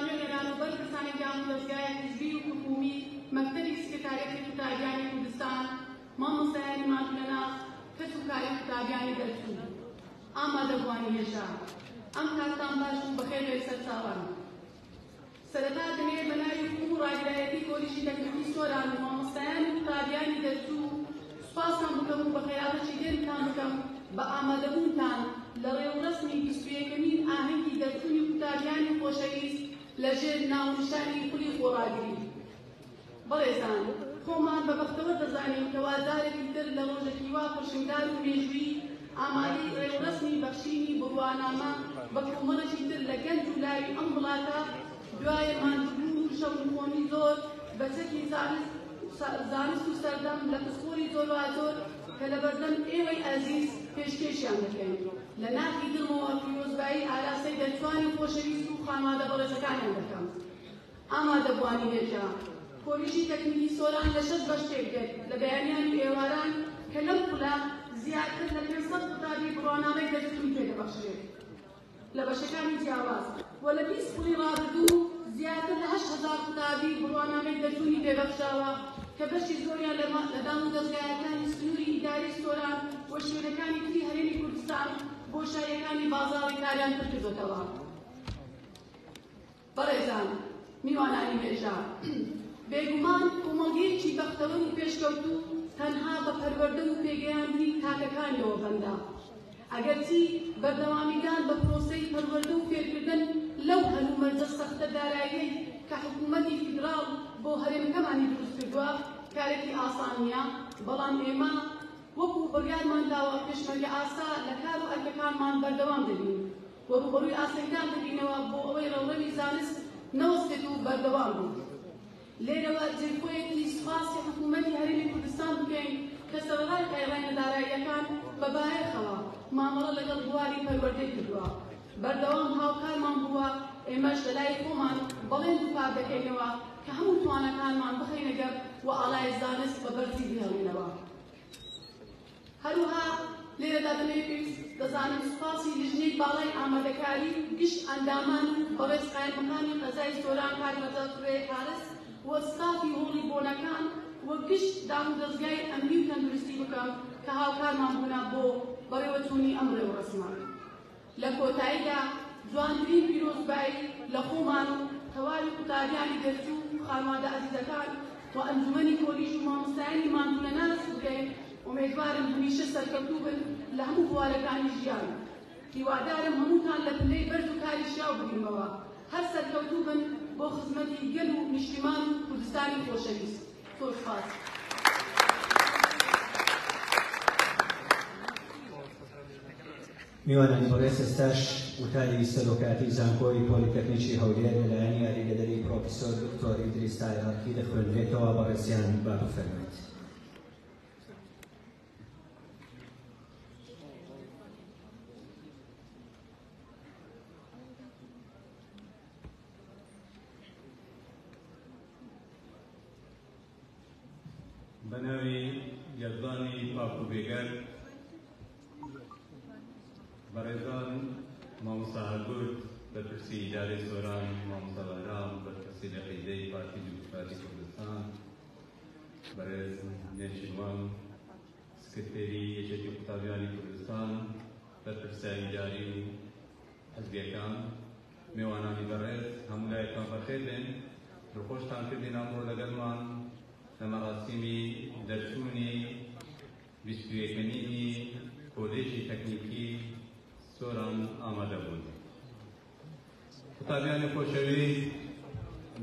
نوێنەران و بەرپرسانی دام و دەستگای حیزبی و حکومی مەکتەبی سکرتاریەتی قوتابیانی کوردستان مامۆستایانی ماندوونەناو کەس و کاری قوتابیانی دەرچوو ئامادەبوانی هێژا ئەم کاتتان باش و بەخێر بێت سەرچاوان سەرەتا دەمێ بەناوی حکوم و ڕاگرایەتی کۆلیژی تەکنیکی سۆران و مامۆستایانی قوتابیانی دەرچوو سوپاسان بکەم و بە خێراتەشی دێنتان بکەم بە ئامادەبوونتان لە ڕێوڕەسمی 21مین ئاهەنگی دەرچوونی قوتابیانی خۆشەویست لەژێر ناونیشانی خولی خۆڕاگری بەڕێزان خۆمان بەبەختەوە دەزانین کە وازارێکی تر لە ڕۆژێکی وا خۆشنگار و مێژووی ئامادەی ڕێوڕەسمی بەخشینی بڕوانامە بە کۆمەڵێکی تر لە گەنج و لاوی ئەم وڵاتە دوایە ماندووبوون و شەونخۆنی زۆر بەچەکی زانست و سەردەم لە پسپۆری زۆر و زۆر کە لە بەردەم ئێوەی ئەزیز پێشکەشیان دەکەین لە ناخی دڵمەوە پیرۆزبایی ئاراسەی دەرچوانی خۆشەویست و خانوادە بەڕێزەکانیان دەکەم ئامادەبوانی هێژا کۆلیژی تەکنیکی سۆران لە 6 بەش تێکدێت لە بەیانیان و ئێواران کە لەم پولا زیاتر لە 500 قوتابی بڕوانامەی دەرچوونی پێدەبەخشرێت لە بەشەکانی جیاواز و لە 20 پولی ڕابردوو زیاتر لە 8,000 قوتابی بڕوانامەی دەرچوونی پێبەخشاوە کە بەشی زۆریان لە دام و دەستگایەکانی سنووری ئیداری سۆران و شوێنەکانی تری هەرێمی کوردستان بۆ شایەکانی بازاڕی کاریان کردوێتەوە. بەڕێزان میوانانی هێژا بێگومان کۆمەڵگەیەکی بەختەوەر و پێشکەوتوو تەنها بە پەروەردە و پێگەیاندنی تاکەکانیەوە بەندە ئەگەرچی بەردەوامیدان بە پرۆسەی پەروەردە و فێرکردن لەو هەلومەرجە سەختە داراییەی کە حکوومەتی فیدراڵ بۆ هەرێمەکەمانی دروست کردووە کارێکی ئاسان نییە بەڵام ئێمە وەکو بڕیارمان داوە پێشمەرگە ئاسا لە کار و ئەرکەکانمان بەردەوام دەبین و ڕوبەڕووی ئاساییدان دەبینەوە بۆ ئەوەی ڕەوڕەوی زانست نەوەستێت و بەردەوام بوو لێرەوە جێگۆیەکی سوپاسی حکوومەتی هەرێمی کوردستان بکەین کە سەرەڕای قایڕێنە داراییەکان بە بایەخەوە مامەڵە لەگەڵ بواری پەروەردەی کردووە بەردەوام هاوکارمان بووە ئێمەش لە لای خۆمان بەڵێن دووپار دەکەینەوە کە هەموو توانەکانمان بخەینەگەر و ئاڵای زانست بە بەرزی بهێڵینەوە هەروها لێرەدا دەمەوێت دەزانم سوپاسی لیژنەی باڵای ئامادەکاری گشت ئەندامان و بەڕێز قایمەکانی قەزای سۆران کاک مەجەد کوڕێ پارس وەستافی هۆڵی بۆنەکان وە گشت دام و دەستگای ئەمنی و تەندروستی بکەم کە هاوکارمان بوونا بۆ بەڕێوەچوونی ئەم ڕێوەڕسمان. لە کۆتاییدا جوانترین پیرۆزبایی لە خۆمان و تەواوی قوتابیانی دەرچوو و خانوادە ئەزیزەکان و ئەنجومەنی کۆلیژ و مامۆستایانی ماندوو لەناس بکەین. ئومێدوارم هەمیشە سەرکەوتوو بن لە هەموو بوارەکانی ژیان. هیوادارم هەمووتان لە پلەی بەرز و کاری شیاو بگرینەوە، هەر سەرکەوتوو بن بۆ خزمەتی گەل و نیشتیمان و کوردستانی خۆشەویست. زۆر سپاس. میوانانی بەڕێز ئێستاش وتاری سەرۆکاتی زانکۆی پۆلیتەکنیکی هەولێر لەلایەن یاریدەدەری پرۆفیسۆر دکتۆر ئیدریس تایاقی دەخوێنرێتەوە. بەڕێزیان با بفەرمایید. بەناوی یەزدانی پاک و بێگەر بەڕێزان مامۆستا هەرگورد بەرپرسی ئیدارەی سۆران، مامۆستا بەهرام بەرپرسی لە قەیدەی پارتی دیموکراتی کوردستان، بەڕێز نێچیروان سکرتێری یەکێتی قوتابیانی کوردستان، بەرپرسە ئیداری و حزبیەکان، میوانانی بەڕێز هەموو لایەکان بەخێر بێن. دڵخۆشتان کردین ئەمڕۆ لەگەڵمان لە مەراسیمی دەرچوونی 21مینی کۆلێژی تەکنیکی سۆران ئامادە بوون. قوتابیانی خۆشەویست،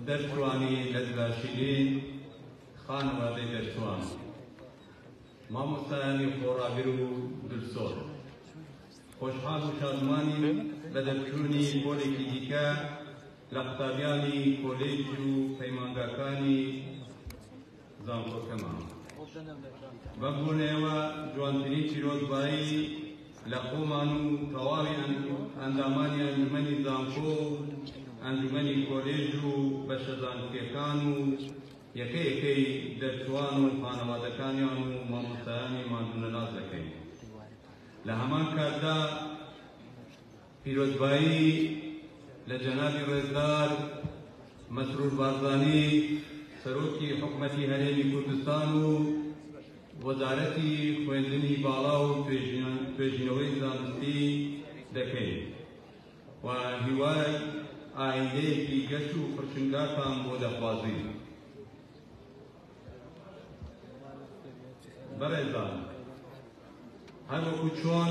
دەرچوانی لەدلاشیلین، خانەوادەی دەرچوان، مامۆستایانی خۆڕاگر و دلسۆز، خۆشحاڵ و شادمانی بە دەرچوونی پۆلێکی دیکە لە قوتابیانی کۆلێج و پەیمانگاکانی زانکۆکەمان. بەبوونەوە جوانترین پیرۆزبایی لە خۆمان و تەواوی ئەندامانی ئەنجومەنی زانکۆ و ئەنجومەنی کۆلێژ و بەشە زانکۆکیەکان و یەکەی دەرچوان و خانەوادەکانیان و مامۆستایانی ماندوو لەناز دەکەین. لە هەمان کاتدا پیرۆزبایی لە جەنابی ڕێزدار مەسرور بارزانی سەرۆکی حکومەتی هەرێمی کوردستان و وەزارەتی خوێندنی باڵا و توێژینەوەی زانستی دەکەین و هیوای ئایندەیەکی گەشت و خرچنگاتان بۆ دەخوازین. بەڕێزان، هەروەکو چۆن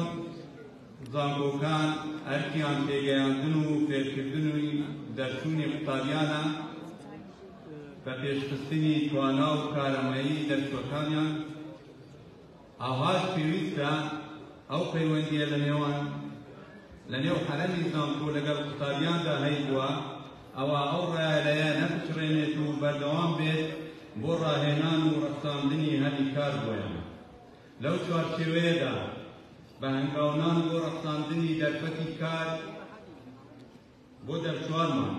زانکۆکان ئەرکیان تێگەیاندن و فێرکردنی دەرچوونی قوتابیانە بە پێشخستنی توانا و کارەمەیی دەرچوەکانیان، ئاواز پێویستە ئەو پەیوەندیە لە نێو حەرەمی زانکۆ لەگەڵ قوتابیاندا هەیبووە، ئەوە ئەو ڕایەلەیە نەبچڕێنێت و بەردەوام بێت بۆ ڕاهێنان و ڕەخساندنی هەلی کار بۆیان. لەو چوارچێوەیەدا بە هەنگاونان بۆ ڕەخساندنی دەرفەتی کار بۆ دەرچوانمان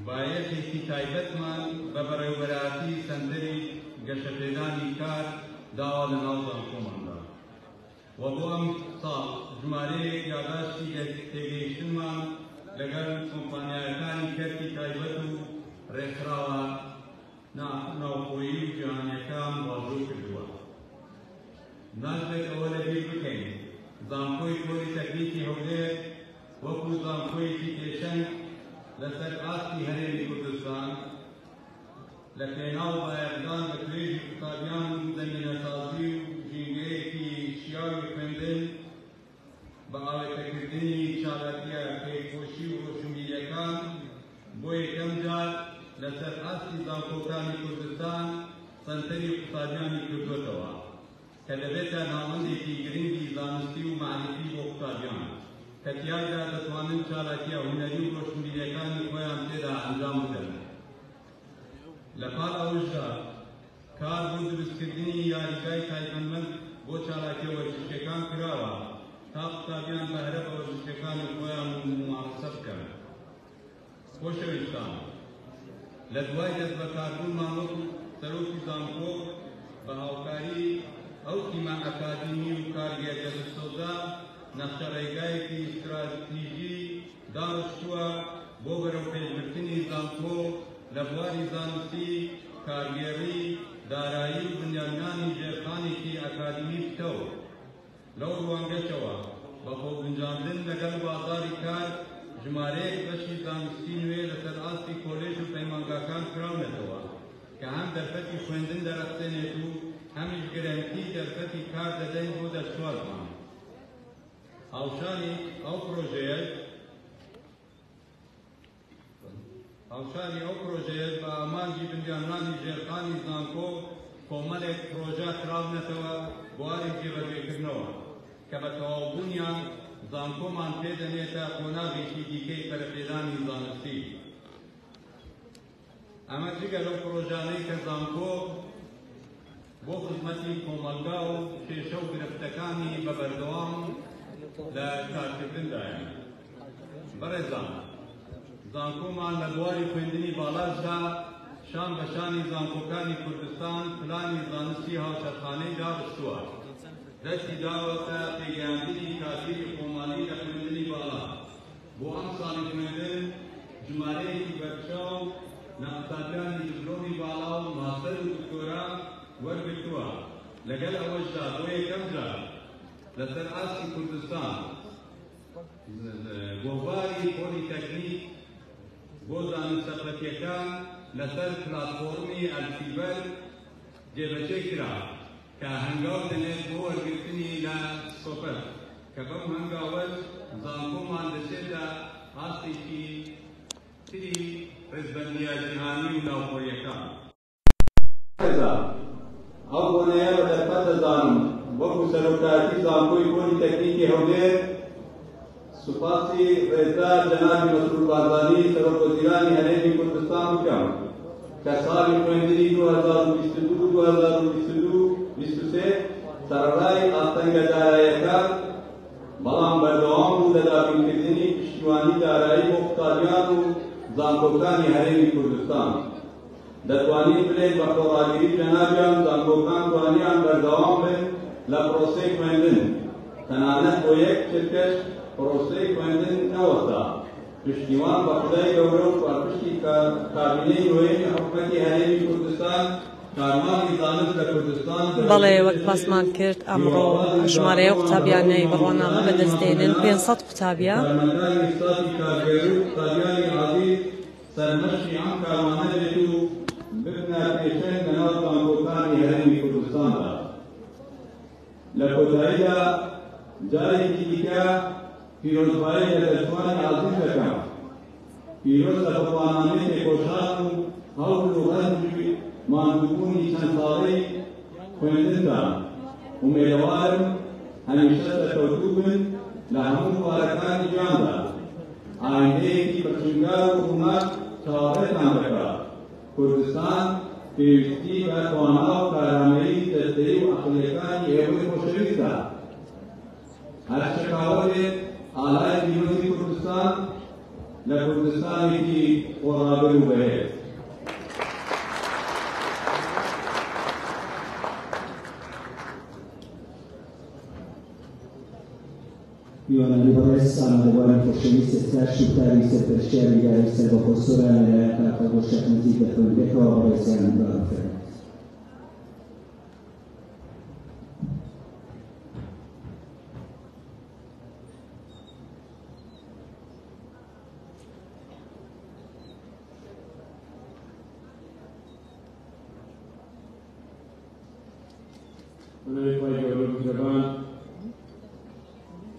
بایەخێکی تایبەتمان بە بەڕێوەبەراتی سەنتەری گەشەپێدانی کار داوا لە ناو زانکۆماندا و بۆ ئەم ساڵ ژمارەیەک یادداشتی تێگەیشتنمان لەگەڵ کۆمپانیایەکانی کەرتی تایبەت و ڕێکخراوە ناوخۆیی و جیهانیەکان واژۆ کردووە. نازبێت ئەوە لەبیر بکەین زانکۆی پۆلیتەکنیکی هەولێر وەکو زانکۆیەکی پێشەنگ لەسەر ئاستی هەرێمی کوردستان لە پێناو بایەقدان بە توێژی قوتابیان و زەمینەسازی و ژینگەیەکی شیاوی خوێندن بە ئاوێتەکردنی چالاکیە پێکخۆشی و ڕۆشنبیریەکان بۆ یەکەم جار لەسەر ئاستی زانکۆکانی کوردستان سەنتەری قوتابیانی کردوێتەوە کە دەبێتە ناوەندێکی گرنگی زانستی و معرفی بۆ قوتابیان کە تیایدا دەتوانن چالاکیە هونەری و ڕۆشنبیریەکانی خۆیان تێدا ئەنجام بدەن. لەپاڵ ئەوەشدا کار بۆ دروستکردنی یاریگای تایبەتمەند بۆ چالاکیە وەرزشەکان کراوە تا قوتابیان بەهرە بە وەرزشەکانی خۆیان ممارەسە بکەن. خۆشەویستان، لە دوای دەست بەکاربوونمان وەکو سەرۆکی زانکۆ بە هاوکاری ئەو تیمە ئەکادمی و کارگێرە دەستۆزە نەخشە ڕێگایەکی استراتیژی دانیشتووە بۆ بەرەو پێشبردننی زانکۆ لە بواری زانستی کارگێڕی دارایی و بنیانانی ژێرخانێکی ئەکادمی بکەوە. لەو ڕوانگەشەوە بە خۆگونجاندن لەگەڵ بازاری کار ژمارەیەک بەشی زانستی نوێ لەسەر ئاستی کۆلێژ و پەیمانگاکان کراونەتەوە کە هەم دەرفەتی خوێندن دەرەخسێنێت و هەمیش گرنگی دەرفەتی کار دەدەین بۆ دەرچوارمان. هاوشانی ئەو پرۆژەیە بە ئامانجی بنیانانی ژێرخانی زانکۆ کۆمەڵێک پرۆژە کراونەتەوە بواری جێبەجێکردنەوە کە بە تەواوبوونیان زانکۆمان پێدەنێتە قۆناغێکی دیکەی پەرەپێدانی زانستی. ئەمە جگە لەو پرۆژانەی کە زانکۆ بۆ خزمەتی کۆمەلگا و کێشە و گرفتەکانی بە بەردەوام لە کارکردندایە. بەڕێزان، زانکۆمان لە بواری خوێندنی باڵاشدا شان بە شانی زانکۆکانی کوردستان پلانی زانستی هاوشەرخانەی دابستووە. دەستی داوەتە پێگەیاندنی کاتیری خۆمالی لە خوێندنی باڵا. بۆ ئەم ساڵی خوێندن ژمارەیەکی بەرچاو نەقساکانی دیپلۆمی باڵا و ماستەر و دکتۆرا وەرگرتووە. لەگەڵ ئەوەشدا بۆ یەکەم جار لەسەر ئاستی کوردستان گۆڤاری پۆلیتەکنیک بۆ زانستەقەتیەکان لەسەر پلاتفۆرمی ئەلفیبەر جێبەجێ کرا کە هەنگاو دەنێت بۆ وەرگرتنی لە سۆپەر کە بەم هەنگاوەش زانکۆمان دەچێتە ئاستێکی تری ڕێزبەندیە جیهانی و ناوخۆییەکان. ئەو بۆنەیە بە دەرفەت دەزانم وەکو سەرۆکاتی زانکۆی پۆلیتەکنیکی هەولێر سوپاسی ڕێزا جەنابی مەسرور بارزانی سەرۆکوەزیرانی هەرێمی کوردستان بکەم کە ساڵی خوێندنی 2022-2023 سەرەڕای ئاستەنگە داراییەکە بەڵام بەردەوام بوو لە دابینکردنی پشتیوانی دارایی بۆ قوتابیان و زانکۆکانی هەرێمی کوردستان. دەتوانین بڵێن بە خۆڕاگیری جەنابیان زانکۆکان توانیان بەردەوام بن لە پرۆسەی خوێندن تەنانەت بۆ یەک چرکەش پرۆسەی خوێندن نەوەستا. پشتیوان بە خودای گەورە و پاڵپشتی کابینەی نوێی حکومەتی هەرێمی کوردستان کارمانی زانست لە کوردستان. بەڵێ وەک پاسمان کرد ئەمڕۆ ژمارەیە قوتابیانەی بڕوانامە بەدەستێنن 500 قوتابیە. کارمەندانی ساتی کارگەری و قوتابیانی عازیز سەرمەشقی ئەم کاروانە بێت و ببنە پێشەنگ لەناو زانکۆکانی هەرێمی کوردستاندا. لە کۆتاییدا جارێکی دیکە پیرۆزبایی لە دەستوانی عازیز دەکەم. پیرۆز لە بەتوانامەی تێکۆشان و هەوڵ و هەرجی ماندووبوونی چەند ساڵەی خوێندندا ومێدەوارم هەمیشە سەرکەوتوو بن لە هەموو بوارەکانی گیاندا. ئایندەیەکی بەچونگار و حکومەت چاوەڕێتان دەکات. کوردستان پێویستی بە توانا و کارامەیی دەستەیی و عەقڵیەکانی ئێوەی خۆشەویستە. هەر شەکاوەرێک ئالای پیرۆزی کوردستان لە کوردستانێکی خۆڕابر و بەهێز. میوانانی بەڕێز ئامادەبواری خۆشەویست ئێستاش وتاری سەرپەرشتیاری ئیدارەی سەربەخۆسۆرە لەلایەن کاکە بۆ شەخمەتی دەخوێنرێتەوە بەڕێزیان بەڕێفرێت. هەنێک پای گەورە میهرەبان،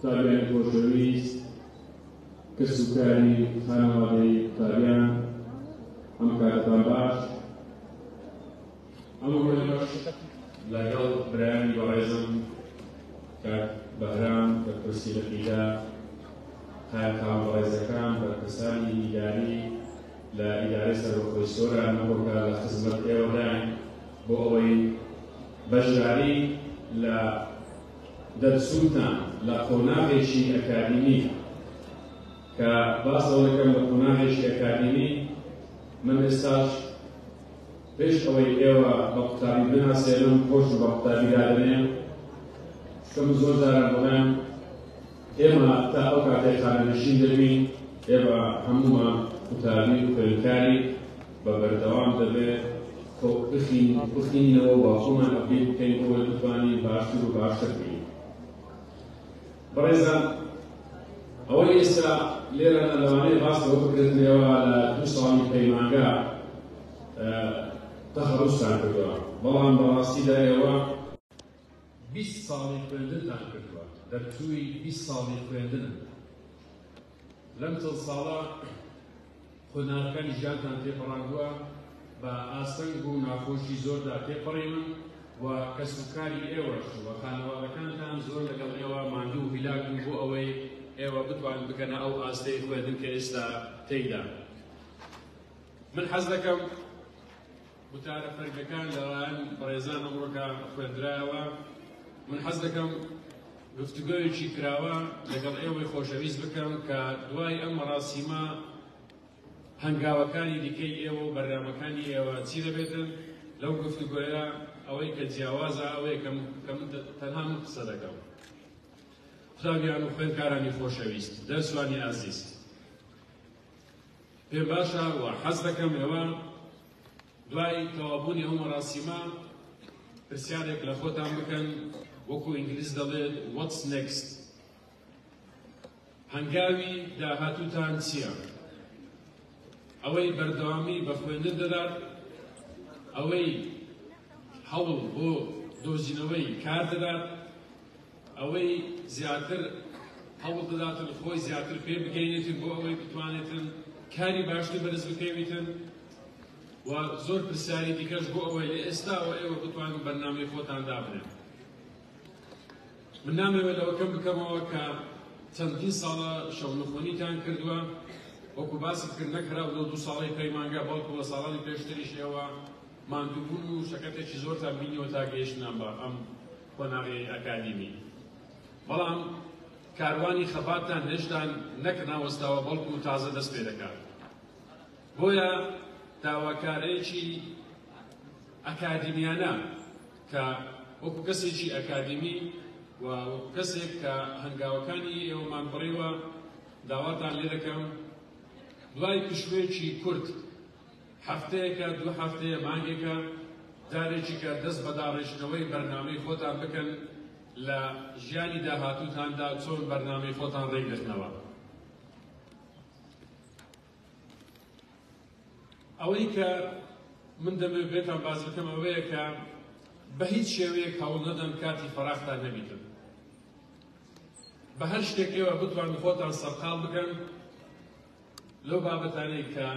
قوتابیانی خۆشەویست، کەس و کاری خانەوادەی قوتابیان، هەمکارتان باش، ئەمە بەش لەگەڵ برایانی بەڕێزم کاک بەهرام بەرپرسی لەقیدا هاکان بەڕێزەکان بەرپرسانی ئیداری لە ئیدارەی سەربەخۆی سۆرە نەبووکە لە خزمەت ئێوەداین بۆ ئەوەی بەشداری لە دەرسوتان لە قۆناغێکی ئەکادیمی کە باسەوە دەکەم لە قۆناغێکی ئەکادیمی من ئێستاش پێش ئەوەی ئێوە بە قوتابی بناسێنم خۆش بە قوتابی دادنێن شتم زۆر جاران بڵێم ئێمە تا ئەو کاتێک خانەنشین دەبین ئێوە هەموومان قوتابی و خوێندکاری بە بەردەوام دەبێت بخینەوە باخۆمان ئەپدێت بکەین بۆ بتوانین باشتر و باشتر بکەین. بەڕێزان ئەوەی ئێستا لێرە لەوانەیە باس بەوە بکرێتەوە لە 2 ساڵی پەیمانگا تەخەڕوسان کردووە، بەڵام بەڕاستیدا ئێوە 20 ساڵی خوێندنتان کردووە، دەرچووی 20 ساڵی خوێندنن. لەم چەند ساڵە خوێناوەکانی ژیانتان تێپەڕاندووە، بە ئاسەنگ و ناخۆشی زۆردا تێپەڕێنن و کەسوکاری ئێوەش و خانەوادەکانتان زۆر لەگەڵ ئێوە ماندوو و هیلاک بوو بۆ ئەوەی ئێوە بتوانن بکەنە ئەو ئاستەی خوێندن کە ئێستا تێیدا. من حەز دەکەم وتارە فەرقەکان لەلایەن بەڕێزان ئەمڕۆکە خوێندرایەوە، من حەز دەکەم گفتوگۆیەکی کراوە لەگەڵ ئێوەی خۆشەویست بکەم کە دوای ئەم مەراسیمە هەنگاوەکانی دیکەی ئێوە و بەرنامەکانی ئێوە چی دەبێتن. لەو گفتوگۆیە ئەوەی کە جیاوازە ئەوەیە کە من تەنها من قسە دەکەم. خراویان و خوێندکارانی خۆشەویست، دەرسوانی ئازیز، پێم باشە و حەز دەکەم ئێوە دوای تەوابوونی ئەو مەراسیمە پرسیارێک لە خۆتان بکەن، وەکو ئینگلیز دەڵێت what's next؟ هەنگاوی داهاتووتان چییە؟ ئەوەی بەردەوامی بە خوێندن دەدات، ئەوەی هەوڵ بۆ دۆزینەوەی کار دەدات، ئەوەی زیاتر هەوڵ دەداتن خۆی زیاتر پێ بگەینێتن بۆ ئەوەی بتوانێتن کاری باشتر بەرز بکەویتن و زۆر پرسیاری دیکەش بۆ ئەوەی لە ئێستاوە ئێوە بتوانن بەرنامەی خۆتان دابنێن. من نامەوێت ئەوەکەم بکەمەوە کە چەندین ساڵە شەونەخۆنیتان کردووە، وەکو باست کرد نەکراو لەو 2 ساڵەی پەیمانگا، بەڵکو لە ساڵانی پێشتریش ئێوە ماندووبوون و شەکەتێکی زۆرتان بینیوە تا گەیشتنان بە ئەم قۆناغی ئەکادیمی. بەڵام کاروانی خەباتان هێشتان نەکردناوەستاوە، بەڵکو تازە دەست پێ دەکات. بۆیە داواکارەیەکی ئەکادیمیانە کە وەکو کەسێکی ئەکادیمی و وەکو کەسێک کە هەنگاوەکانی ئێوەمان بڕێوە داواتان لێ دەکەم دوای پشوێکی کورت هەفتەیەکە 2 هەفتەیە مانگێکە جارێکی کە دەست بە داڕێژنەوەی بەرنامەی خۆتان بکەن لە ژیانی داهاتووتاندا چۆن بەرنامەی خۆتان ڕێگرتنەوە. ئەوەی کە من دەمەوێت بێتان باز بکەم ئەوەیە کە بە هیچ شێوەیەک هەوڵ نەدەن کاتی فەراغتان نەبیتن. بە هەر شتێک ئێوە بتوانن خۆتان سەرقاڵ بکەن لەو بابەتانەی کە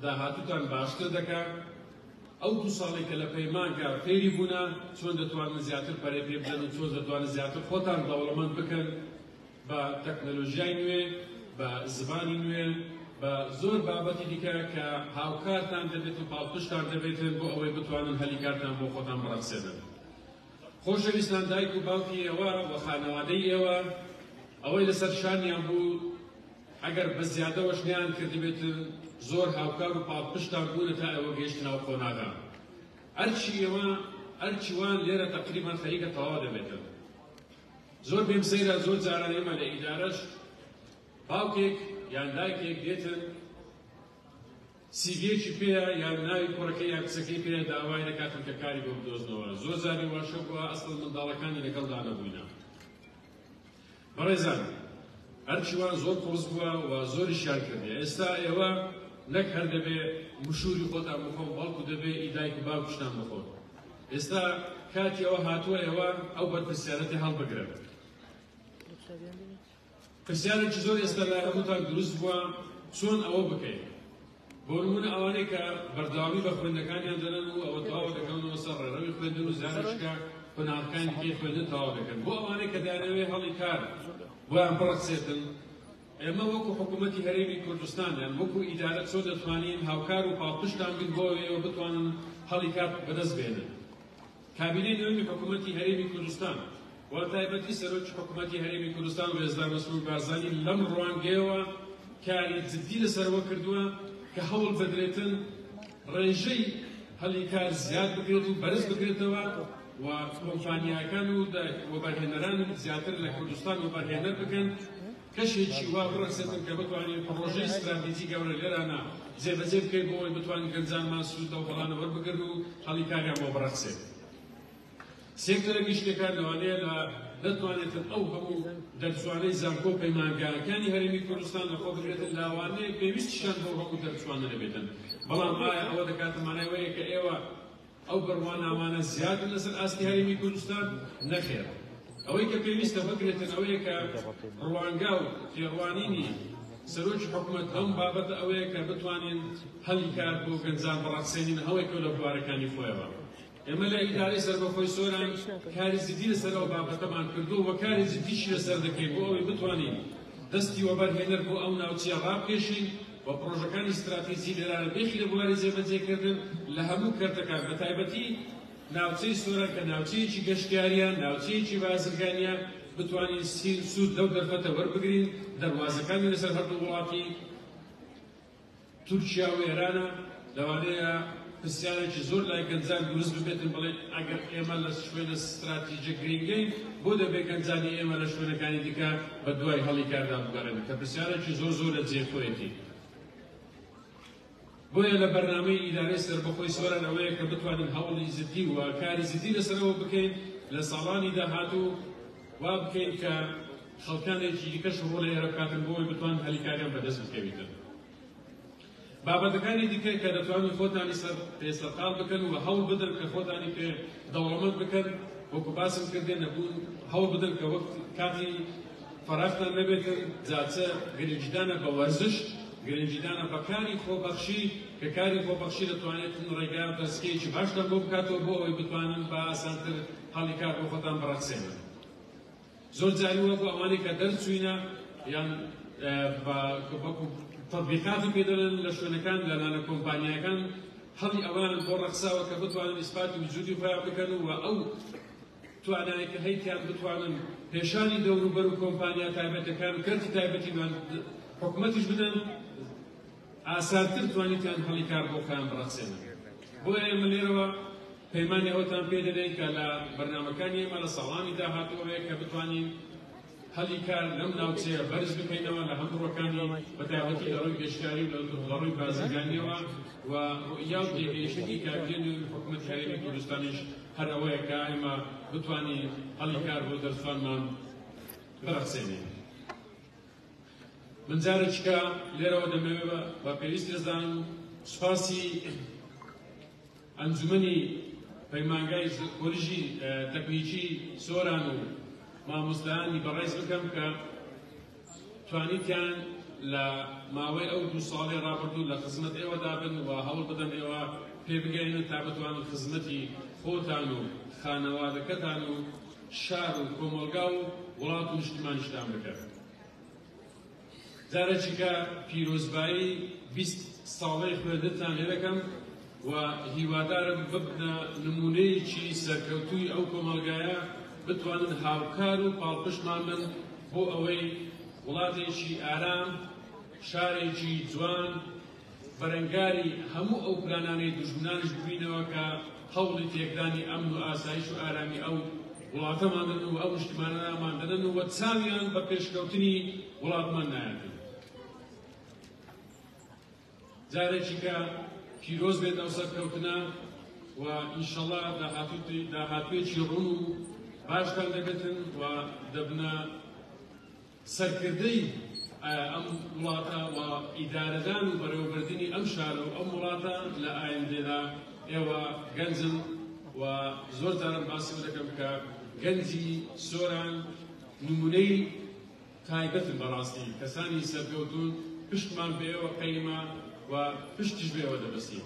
داهاتووتان باشتر دەکات. ئەو 2 ساڵێک کە لە پەیمانگا فێری بوونە چۆن دەتوانن زیاتر پەرێ پێ بدەن و چۆن دەتوانن زیاتر خۆتان دەوڵەمەند بکەن بە تەکنەلۆژیای نوێ، بە زبانی نوێ، بە زۆر بابەتی دیکە کە هاوکارتان دەبێت و پاڵپشتان دەبێتن بۆ ئەوەی بتوانن هەلی کارتان بۆ خۆتان بڕەخسێنن. خۆشەویستان دایک و باوکی ئێوە و خانەوادەی ئێوە ئەوەی لەسەر شانیان بوو ئەگەر بە زیادەوەش نیان کردبێتن زۆر هاوکار و پاڵپشتان بوونە تا ئێوە گەیشتنەوە خۆناغا. ئەرچی ئێوە ئەرچیوان لێرە تەقریبان خەریکە تەواو دەبێتن. زۆر بێم سەیرە زۆر جاران ئێمە لە ئیدارەش باوکێک یان دایکێک دێتن سیڤیەکی پێیە یان ناوی کوڕەکەی یان کچەکەی پێیە داوای دەکاتن کە کاری بۆ بدۆزنەوە. زۆر جاری واشە بووە ئەسڵ منداڵەکانی لەگەڵدا نەبووینە. بەڕێزان هەرچیوان زۆر قوڵس بووە و زۆریشیان کردی. ئێستا ئێوە نەک هەر دەبێ مشوری خۆتان بخۆن بەڵکو دەبێ ئیدایک و باوکشتان بخۆن. ئێستا کاتی ئەوە هاتووە ئێوە ئەو بەرپرسیارەتی هەڵبگرن. پرسیارێکی زۆر ئێستا لای هەمووتان دروست بووە چۆن ئەوە بکەین. بۆ نمونە ئەوانەی کە بەردەوامی بە خوێندەکانیان دەنن و ئەوە تەواو دەکەونەوە سەر ڕێڕەوی خوێندن و زانشکە قۆناغەکانی پێی خوێندن تەواو دەکەن. بۆ ئەوانەی کە دەیانەوێ هەڵی کار بۆیان بڕەخسێتن، ئێمە وەکو حکوومەتی هەرێمی کوردستان یان وەکو ئیدارە چۆن دەتوانین هاوکار و پاڵپشتان بین بۆ ئێوە بتوانن هەڵی کار بەدەست بێنن. کابینەی نوێمی حکوومەتی هەرێمی کوردستان و تایبەتی سەرۆکی حکوومەتی هەرێمی کوردستان وێزدار مەسعود بارزانی لەم ڕوانگەیەوە کاری جددی لەسەرەوە کردووە کە هەوڵ بدرێتن ڕێژەی هەڵی کار زیاد بکرێت و بەرز بکرێتەوە و کۆمپانیاکان و وەبەرهێنەران زیاتر لە کوردستان وەبەرهێنەر بکەن کەشێکی وا بڕەسێتن کە بتوانین پڕۆژەی استراتیجی گەورە لێرانە جێبەجێ بکەین بۆ ئەوەی بتوانین گەنجانمان سوودە و بەڵانە وەربگرن و هەڵی کاریان بۆ بڕەخسێت. سێکتەرێکی شتێکان لەوانەیە دەتوانێتن ئەو هەموو دەرچوانەی زانکۆ پەیمانگاکانی هەرێمی کوردستان لەخۆ بگرێتن لاوانەیە پێویستیشان بۆ هەموو دەرچوانە نەبێتن. بەڵام ئایا ئەوە دەکاتمانای وەیە کە ئێوە ئەو بڕوانامانە زیادن لەسەر ئاستی هەرێمی کوردستان نەخێر. ئەوەی کە پێویستە بگرێتن ئەوەیە کە ڕوانگا و تێڕوانینی سەرۆکی حکوومەت ئەم بابەتە ئەوەیە کە بتوانین هەڵی کار بۆ گەنجان بەڕەخسێنین هەوەی کە لە بوارەکانی خۆیەوە. ئێمە لە ئیدارەی سەربەخۆی سۆران کاری زیدی لەسەر ئەو بابەتەمان کردو و کاری زیدیشی لەسەر دەکەین بۆ ئەوەی بتوانین دەستی وەبەرهێنەر بۆ ئەو ناوچەیە ڕابکێشین و پرۆژەکانی استراتیجی لێرانە بێخی لە بواری جێبەجێکردن لە هەموو کەرتەکان بە تایبەتی ناوچەی سۆران کە ناوچەیەکی گەشتیاریان ناوچەیەکی بازرگانیان بتوانین سوود لەو دەرفەتە وەربگرین دەواازەکانی لەسەر هەردوو وڵاتی تورکیا و ئێرانە لەوانەیە پرسیارێکی زۆر لای گەنجان دروست ببێتن بڵێن ئەگەر ئێمە لە شوێنە استراتیجیک گرنگەین بۆ دەبێت گەنجانی ئێمە لە شوێنەکانی دیکە بە دوای هەڵی کاردا بگەڕێن کە پرسیارێکی زۆر لە جێخۆیەتی. بۆیە لە بەرنامەی ئیدارەی سەربەخۆی سۆران ئەوەیە کە بتوانین هەوڵی زیدی و کاری زیدی لەسەرەوە بکەین لە ساڵانی داهاتوو وا بکەین کە خەڵکانێکی دیکەش ڕۆ لە ئێرە بکاتن بۆی بتوان هەلیکاریان بەدەست بکەویتن. بابەتەکانی دیکە کە دەتوانین خۆتانی پێسەرقال بکەن و هەوڵ بدەن کە خۆتانی پێ دەوڵەمەند بکەن وەکو باسم کردێن نەبوون هەوڵ بدەن کە وەک کاتی فەراختان نەبێتن جاچە گرنگیدانە بە وەرزش گرنگیدانە بە کاری خۆبەخشی کە کاری خۆبەخشی دەتوانێتن ڕێگا دەستکەیەکی باشتر بۆ بکاتەوە بۆ ئەوەی بتوانن بە ئاسانتر هەڵی کار بۆ خۆتان بڕەخسێنن. زۆر جاری وەکو ئەوانەی کە دەرچووینە یان تطبیقاتی پێدەڵێن لە شوێنەکان لە نانە کۆمپانیەکان هەڵی ئەوانن بۆ ڕەخساوە کە بتوانن ئیسپاتی وجودی خۆیان بکەن و ئەو توانایی کە هەیتیان بتوانن پێشانی دەوروبەر و کۆمپانیا تایبەتەکان و کەرتی تایبەتیمان حکومەتیش بدەن ئاسانتر توانیتیان هەڵی کار بۆ خۆیان بڕەخسێنن. بۆیە ئێمە لێرەوە پەیمانی ئەوتان پێ دەدەین کە لە بەرنامەکانی ئێمە لە ساڵانی داهاتووەیە کە بتوانین هەڵی کار لەم ناوچەیە بەرز بکەینەوە لە هەمووڕەکانی بە تایبەتی لە ڕووی گەشتیاری و لە ڕووی بازرگانیەوە و ڕوئیا و تێگەیشتنی کارگەری و حکوومەت هەرێمی کوردستانیش هەر ئەوەیە کە ئێمە بتوانین هەڵی کار بۆ دەرچوانمان بڕەخسێنین. من جارێکیکە لێرەوە دەمەوێت بە پێویستی دەزانم سوپاسی ئەنجومەنی پەیمانگای کۆلیژی تەکنیکی سۆران و مامۆستایانی بەڕێز بکەم کە توانیتیان لە ماوەی ئەو 2 ساڵی ڕابردوو لە خزمەت ئێوەدا بن و هەوڵ بدەن ئێوە پێ بگەینن تا بتوانن خزمەتی خۆتان و خانەوادەکەتان و شار و کۆمەلگا و وڵات و نیشتیمانیشتان بکەن. جارێکیکە پیرۆزبایی 20 ساڵەی خوێندنتان لێ دەکەم و هیوادارم ببنە نمونەیەکی سەرکەوتووی ئەو کۆمەلگایە بتوانن هاوکار و پاڵپشتمان بن بۆ ئەوەی وڵاتێکی ئارام شارێکی جوان بەرەنگاری هەموو ئەو پلانانەی دوژمنانش ببینەوە کە هەوڵی تێکدانی ئەمن و ئاسایش و ئارامی ئەو وڵاتەماندن و ئەو نیشتیمانانەماندنن و چاویان بە پێشکەوتنی وڵاتمان نایەتن. جارێکیکە پیرۆز بێت ئەو سەرکەوتنە و ئینشەڵڵا داهاتوێکی ڕوون و باشتان دەبێتن و دەبنە سەرکردەی ئەم وڵاتە و ئیدارەدان و بەڕێوەبردننی ئەم شارە و ئەم وڵاتە لە ئایندێدا ئێوە گەنجن و زۆر جارم باسی دەکەم کە گەنجی سۆران نمونەی تایبەتن بەڕاستی کەسانی سەرکەوتون پشتمان بێەوە قەیمە و پشتیش بێەوە دەبەستین.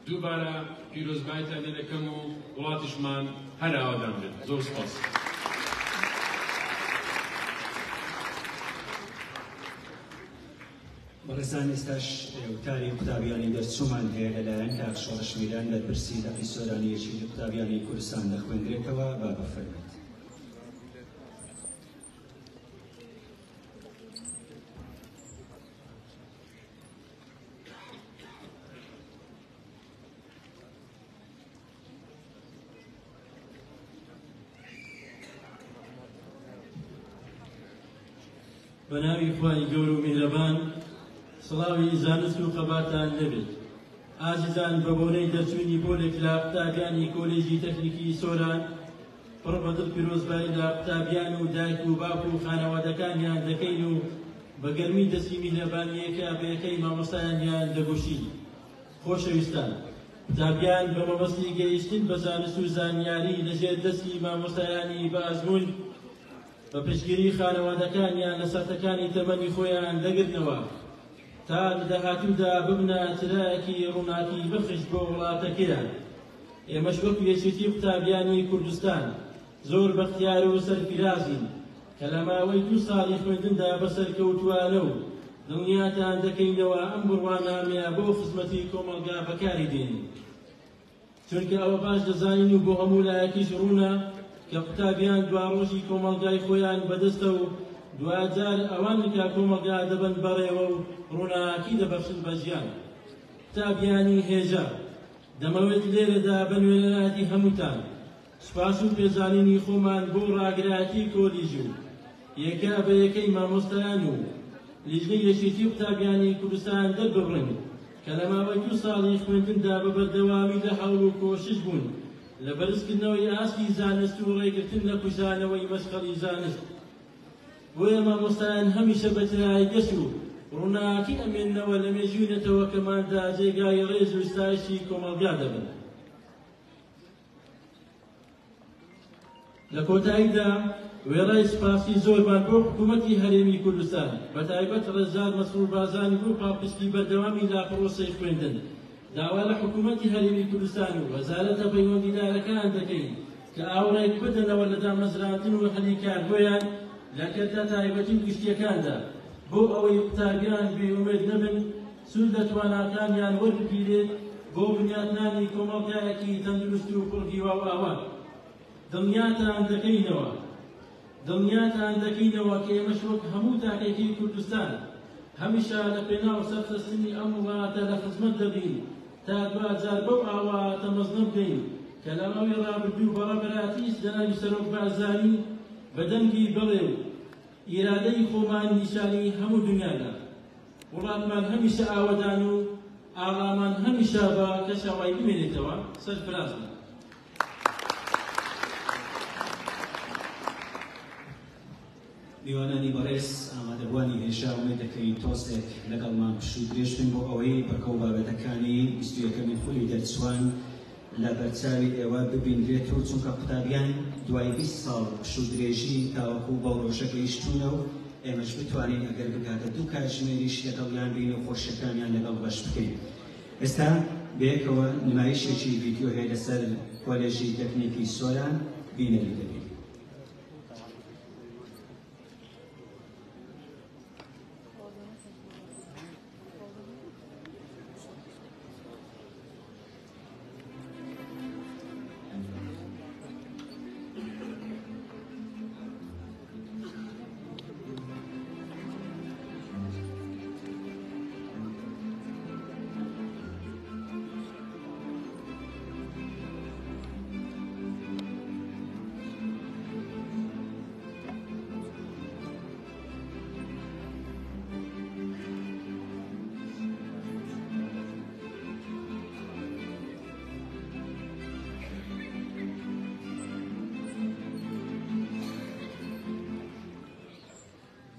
دووبارە پیرۆزبایتان لێ دەکەم و وڵاتیشمان هەر ئاوادان بێت. زۆر سپاس. بەڕێزان ئێستاش وتاری قوتابیانی دەرچوومان هەیە لەلایەن کاک شۆڕش میران لە پرسی دەقی سۆرانیەکی قوتابیانی کوردستان دەخوێندرێتەوە با بفەرمێت. بەناوی خوای گەورە و میهرەبان سڵاوی زانست و خەباتان لەبێت. ئازیزان بە بۆنەی دەرچوونی بۆ لە قوتابیانی کۆلێژی تەکنیکی سۆران پڕ بە دڵ پیرۆزبایی لە قوتابیان و دایک و باوک و خانەوادەکانیان دەکەین و بە گەرمی دەستی میهرەبانیەکە بە یەکەی مامۆستایانیان دەگۆشین. خۆشەویستان، قوتابیان بە مەبەستی گەیشتن بە زانست و زانیاری لەژێر دەستی مامۆستایانی بە ئەزموون بە پشتگیری خانەوادەکانیان لە سەرەتەکانی تەمەنی خۆیان دەگرنەوە تا لە داهاتوودا ببنە چرایەکی ڕووناکی بەخش بۆ وڵاتەکەیان. ئێمەش وەکو یەکێتی قوتابیانی کوردستان زۆر بەختیار و سەرفیرازین کە لە ماوەی 2 ساڵی خوێندندا بەسەرکەوتووانە و دڵنیاتان دەکەینەوە ئەم بڕوانامەیە بۆ خزمەتی کۆمەلگا بەکاری دێنین، چونکە ئەوە باش دەزانین و بۆ هەموو لایەکیش ڕوونە کە قوتابیان دواڕۆژی کۆمەلگای خۆیان بەدەستە و دوجار ئەوان کە کۆمەلگا دەبن بەڕێوە و ڕووناکی دەبەخشن بە ژیان. قوتابیانی هێژە، دەمەوێت لێرەدا بەنوێنەراتی هەمووتان سوپاس و پێزانینی خۆمان بۆ ڕاگرایەتی کۆلیژ و یەکە بە یەکەی مامۆستایان و لیژنەی یەکێتی قوتابیانی کوردستان دەربڕین کە لە ماوەی 2 ساڵی خوێندندا بە بەردەوامی لە هەوڵ و کۆشش بوون لە بەرزکردنەوەی ئاستی زانست و ڕێگرتن لە کوژانەوەی مەشغەڵی زانست. بۆیە مامۆستایان هەمیشە بە تەنایی گەشت و ڕووناکی ئەمێننەوە لە مێژوونەتەوە کەماندا جێگای ڕێز و ستایشی کۆمەلگا دەبن. لە کۆتاییدا وێڕای سوپاسی زۆرمان بۆ حکوومەتی هەرێمی کوردستان بە تایبەت ڕێزدار مەسرور بازانی بۆ پاڵپشتی بەردەوامی لا پرۆسەی خوێندن داوا لە حکوومەتی هەرێمی کوردستان و وەزارەتە پەیوەندیدارەکان دەکەین کە ئاوڕێک بدەنەوە لە دامەزراندن و هەلیکار بۆیان لە کەرتە تایبەتی و گشتیەکاندا بۆ ئەوەی قوتابیان بێئومێد نەبن، سوود لە تواناکانیان وەربگیرێت بۆ بنیادنانی کۆمەڵگایەکی تەندروست و پڕگیوا و ئاوا. دڵنیاتان دەکەینەوە کە ئێمەش وەک هەموو تاقێکی کوردستان هەمیشە لە پێناو سەرخستنی ئەم وڵاتە لە خزمەت دەبین تا دوجار بەو ئاوا تەمەزنە بدەین کە لە ماوەی ڕابردوو بەڕێبەراتی جەنابی سەرۆک بارزانی بە دەنگی بڵێ و ئیرادەی خۆمان نیشانی هەموو دنیادا. وڵاتمان هەمیشە ئاوەدان و ئاڵامان هەمیشە بە کەشاوای بمێنێتەوە. سەرفرازن. میوانانی بەڕێز ئامادەبوانی هێژا ومێ دەکەین تۆستێک لەگەڵمان پشت درێژ بن بۆ ئەوەی بەرکەو بابەتەکانی 21ەمی خولی دەرچوان لە بەرچاوی ئێوە ببینرێت و چونکە قوتابیان دوای 20 ساڵ پشت درێژی تاوەکو بەو ڕۆژە گەیشتوونە و ئێمەش بتوانین ئەگەر بکاتە 2 کاتژمێریش لەگەڵیان بین و خۆشیەکانیان لەگەڵ بەش بکەین. ئێستا بەیەکەوە نمایشێکی ڤیدیۆ هەیە لەسەر کۆلێژی تەکنیکی سۆران بینەری دەبین.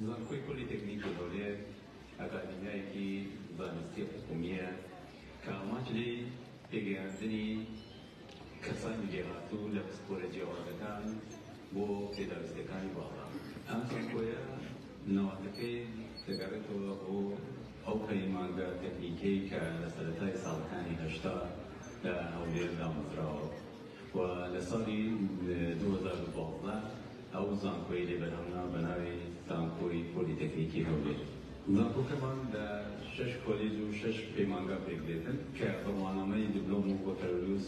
زانکۆی پۆلیتێکنیکی هەولێر ئەکادمیایەکی زانستی حکومیە کە ئاماژەی پێگەیاندنی کەسانی جێهاتوو لە پسپۆرە جێوازەکان بۆ پێداویستەکانی باڵا. ئەم زانکۆیە نەواتەکەی دەگەڕێتەوە بۆ ئەو پەیمانگە تەکنیکەی کە لە سەرەتای ساڵەکانی 80 لە هەولێر دامەزراوە و لە ساڵی 2012 ئەو زانکۆی لێبەرهەمنا بە ناوی زانکۆی پۆلیتێکنیکی هەولێر. زانکۆکەمان لە 6 کۆلێج و 6 پەیمانگە پێکدێتن کە بەڕوانامەی دیپلۆم و بەکەلۆریوس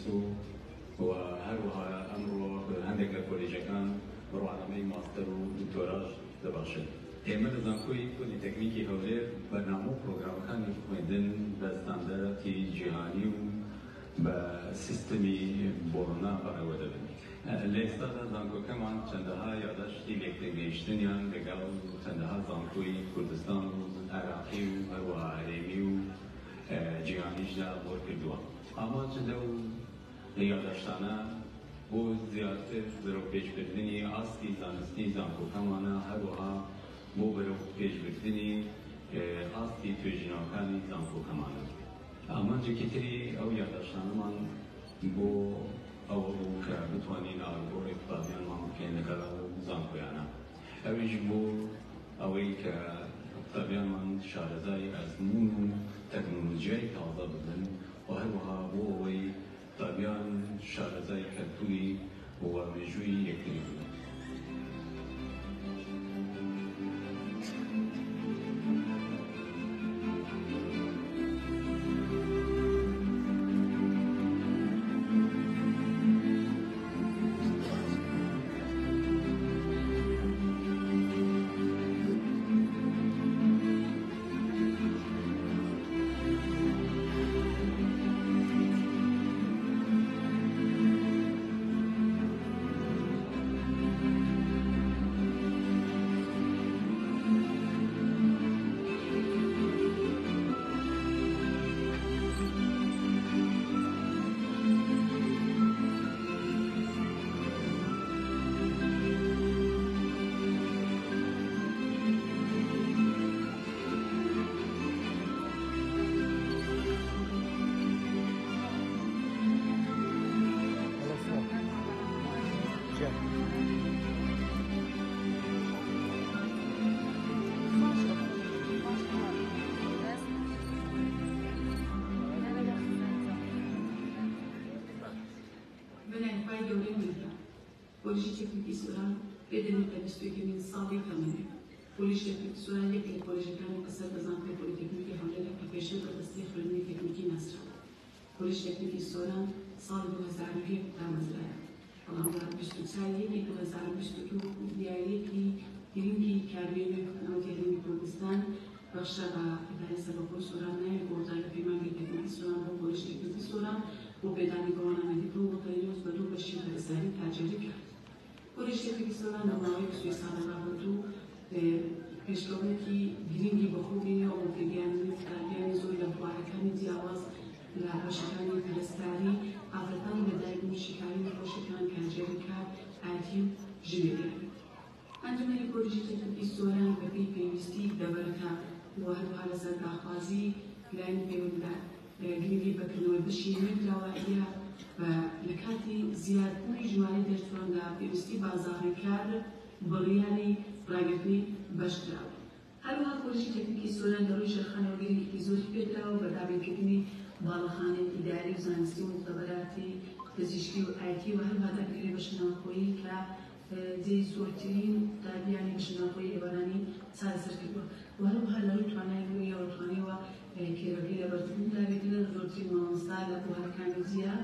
و هەروەها ئەمڕۆ هەندێک لە کۆلێجەکان بەڕوانامەی ماستەر و دکتۆراژ دەباشن. ئێمە لە زانکۆی پۆلیتێکنیکی هەولێر بەرنامە و پرۆگرامەکانی خوێندن بە ستاندەرەتی جیهانی و بە سیستەمی بۆڕنا بەڕێوە دەبن. لێستادا زانکۆکەمان چەندەها یادداشتی لێکتێگەیشتنیان لەگەڵ چەندەها زانکۆی کوردستان و عێراقی و هەروەها هەرێمی و جیهانیشدا بۆ کردووە. ئاما چەندە و یادداشتانە بۆ زیاتر بەرەو پێشبردننی ئاستی زانستی زانکۆکەمانە هەروەها بۆ بەرەو پێشبردننی ئاستی توێژینەوەکانی زانکۆکەمانە. ئامانجێکی تری ئەو یادداشتانەمان بۆ ئەوە بوو کە بتوانین ئاگۆڕی قوتابیانمان بکەین لەگەڵ زانکۆیانە. ئەویش بۆ ئەوەی کە قوتابیانمان شارەزای ئەزمون و تەکنۆلۆژیای تازە ببن و هەروەها بۆ ئەوەی قوتابیان شارەزای کەلتوری و مێژووی یەکتری بن. پۆلیشی تێکنیکی سۆران پێدەنێت کە دەستوێکردنی ساڵی تەمەنێت. پۆلیشی تێکنیکی سۆران یەک لە پۆلیژەکانی بەسەر بەزانکۆی پۆلیتێکنیکی هەولێرە کە پێشتر بەدەستی خوێندنی تێکنیکی ناسراوە. پۆلیشی تێکنیکی سۆران ساڵی 2001 دامەزرایە، بەڵام 2022 دیاریەکی گرنگی کاروێنەوەی کۆتنەوەتی هەرێمی کوردستان بەخشە بە ئیدارەی سەربەخۆی سۆران نایە بۆ داگە پەیمانگەی تێکنیکی سۆران بۆ پۆلیشی تێکنیکی سۆران بۆ پێدانی گەوانە دیپلۆم بۆ تەلەیۆز بە دوو بەشی پەرستانی تاجێری کرد. پۆلیشی تێکنیکی سۆران لە ماوەی 23 ساڵە ڕابردوو پێشکەوتێکی گرنگی بەخۆبێنەوە بۆ تێگەیاندنی قوتابیانی زۆر لە بوارەکانی جیاواز لە بەشەکانی پەرستاری، ئافرەتانی لەدایکبوون، شیکاری نەخۆشیەکان، کارژێری کار، ئایتی و ژمێریابی. ئەنجومەنی پۆلیشی تێکنیکی سۆران بەپێی پێویستی دەبەرەکە و هەروەها لەسەر داخوازی لایەنی پەیوەندیدا گرنگی بەکردنەوەی بەشی نەکراواییە لە کاتی زیادبوونی ژمارەی دەرچووندا پێویستی بازاڕی کار بڕیاری ڕاگررتنی بەشدراوە. هەروەها پۆلیشی تێکنیکی سۆران لە ڕووی شەرخانەوە گرنگێکی زۆری پێدراوە بە دابینکردنی باڵەخانەی ئیداری و زانستی و مختبەراتی پزیشکی و ئایتی و هەروەها دابینکردنی بەشناوەخۆیی کە جێی زۆرترین دابیانی بەشناوەخۆیی ئێوارانی چارەسەر کردووە. و هەروەها لە ڕووی تواناییەوە توانیەوە کێرەگەی لە بەردەبوون دابێتن زۆرترین مامۆستا لە بوارەکانی جیا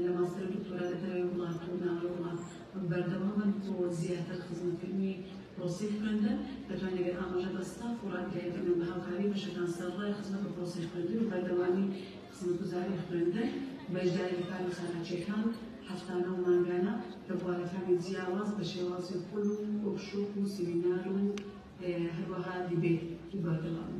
لە ماستەر و دکتۆرا لە دەرەوەی وڵات و ناوەی وڵات بەردەوامن بۆ زیاتر خزمەتکردنی پرۆسەی خوێندن دەتوانێت لەگەڵ ئاماژە بە ستاف و ڕاگەیاندن بە هاوکاری بەشەکان سەرڕای خزمەت بە پرۆسەی خوێندن و بەردەوامی خزمەتگوزاری خوێندن بەشداری کار و ساراچیەکان هەفتانە و مانگانە لە بوارەکانی جیاواز بە شێوازی قوڵ و وەرکشۆپ و سیمینار و هەروەها دیبێت و بەردەوام.